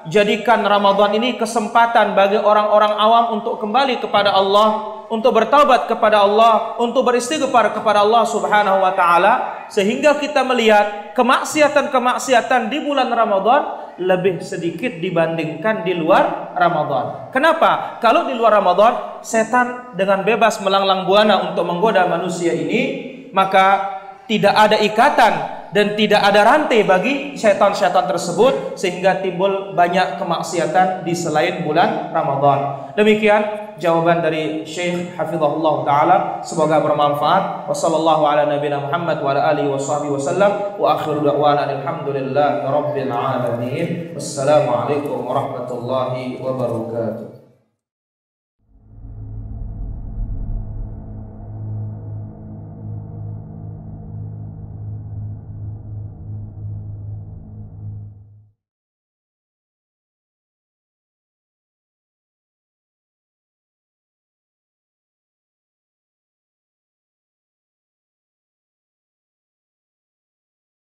jadikan Ramadan ini kesempatan bagi orang-orang awam untuk kembali kepada Allah, untuk bertaubat kepada Allah, untuk beristighfar kepada Allah Subhanahu wa taala, sehingga kita melihat kemaksiatan-kemaksiatan di bulan Ramadan lebih sedikit dibandingkan di luar Ramadan. Kenapa? Kalau di luar Ramadan, setan dengan bebas melanglang buana untuk menggoda manusia ini, maka tidak ada ikatan dan tidak ada rantai bagi syaitan-syaitan tersebut, sehingga timbul banyak kemaksiatan di selain bulan Ramadan. Demikian jawaban dari Syekh hafizahullah taala, semoga bermanfaat. Wassallallahu ala nabiyina Muhammad wa ala alihi washabihi wasallam wa akhiru da'wana alhamdulillahi rabbil alamin. Wassalamualaikum warahmatullahi wabarakatuh.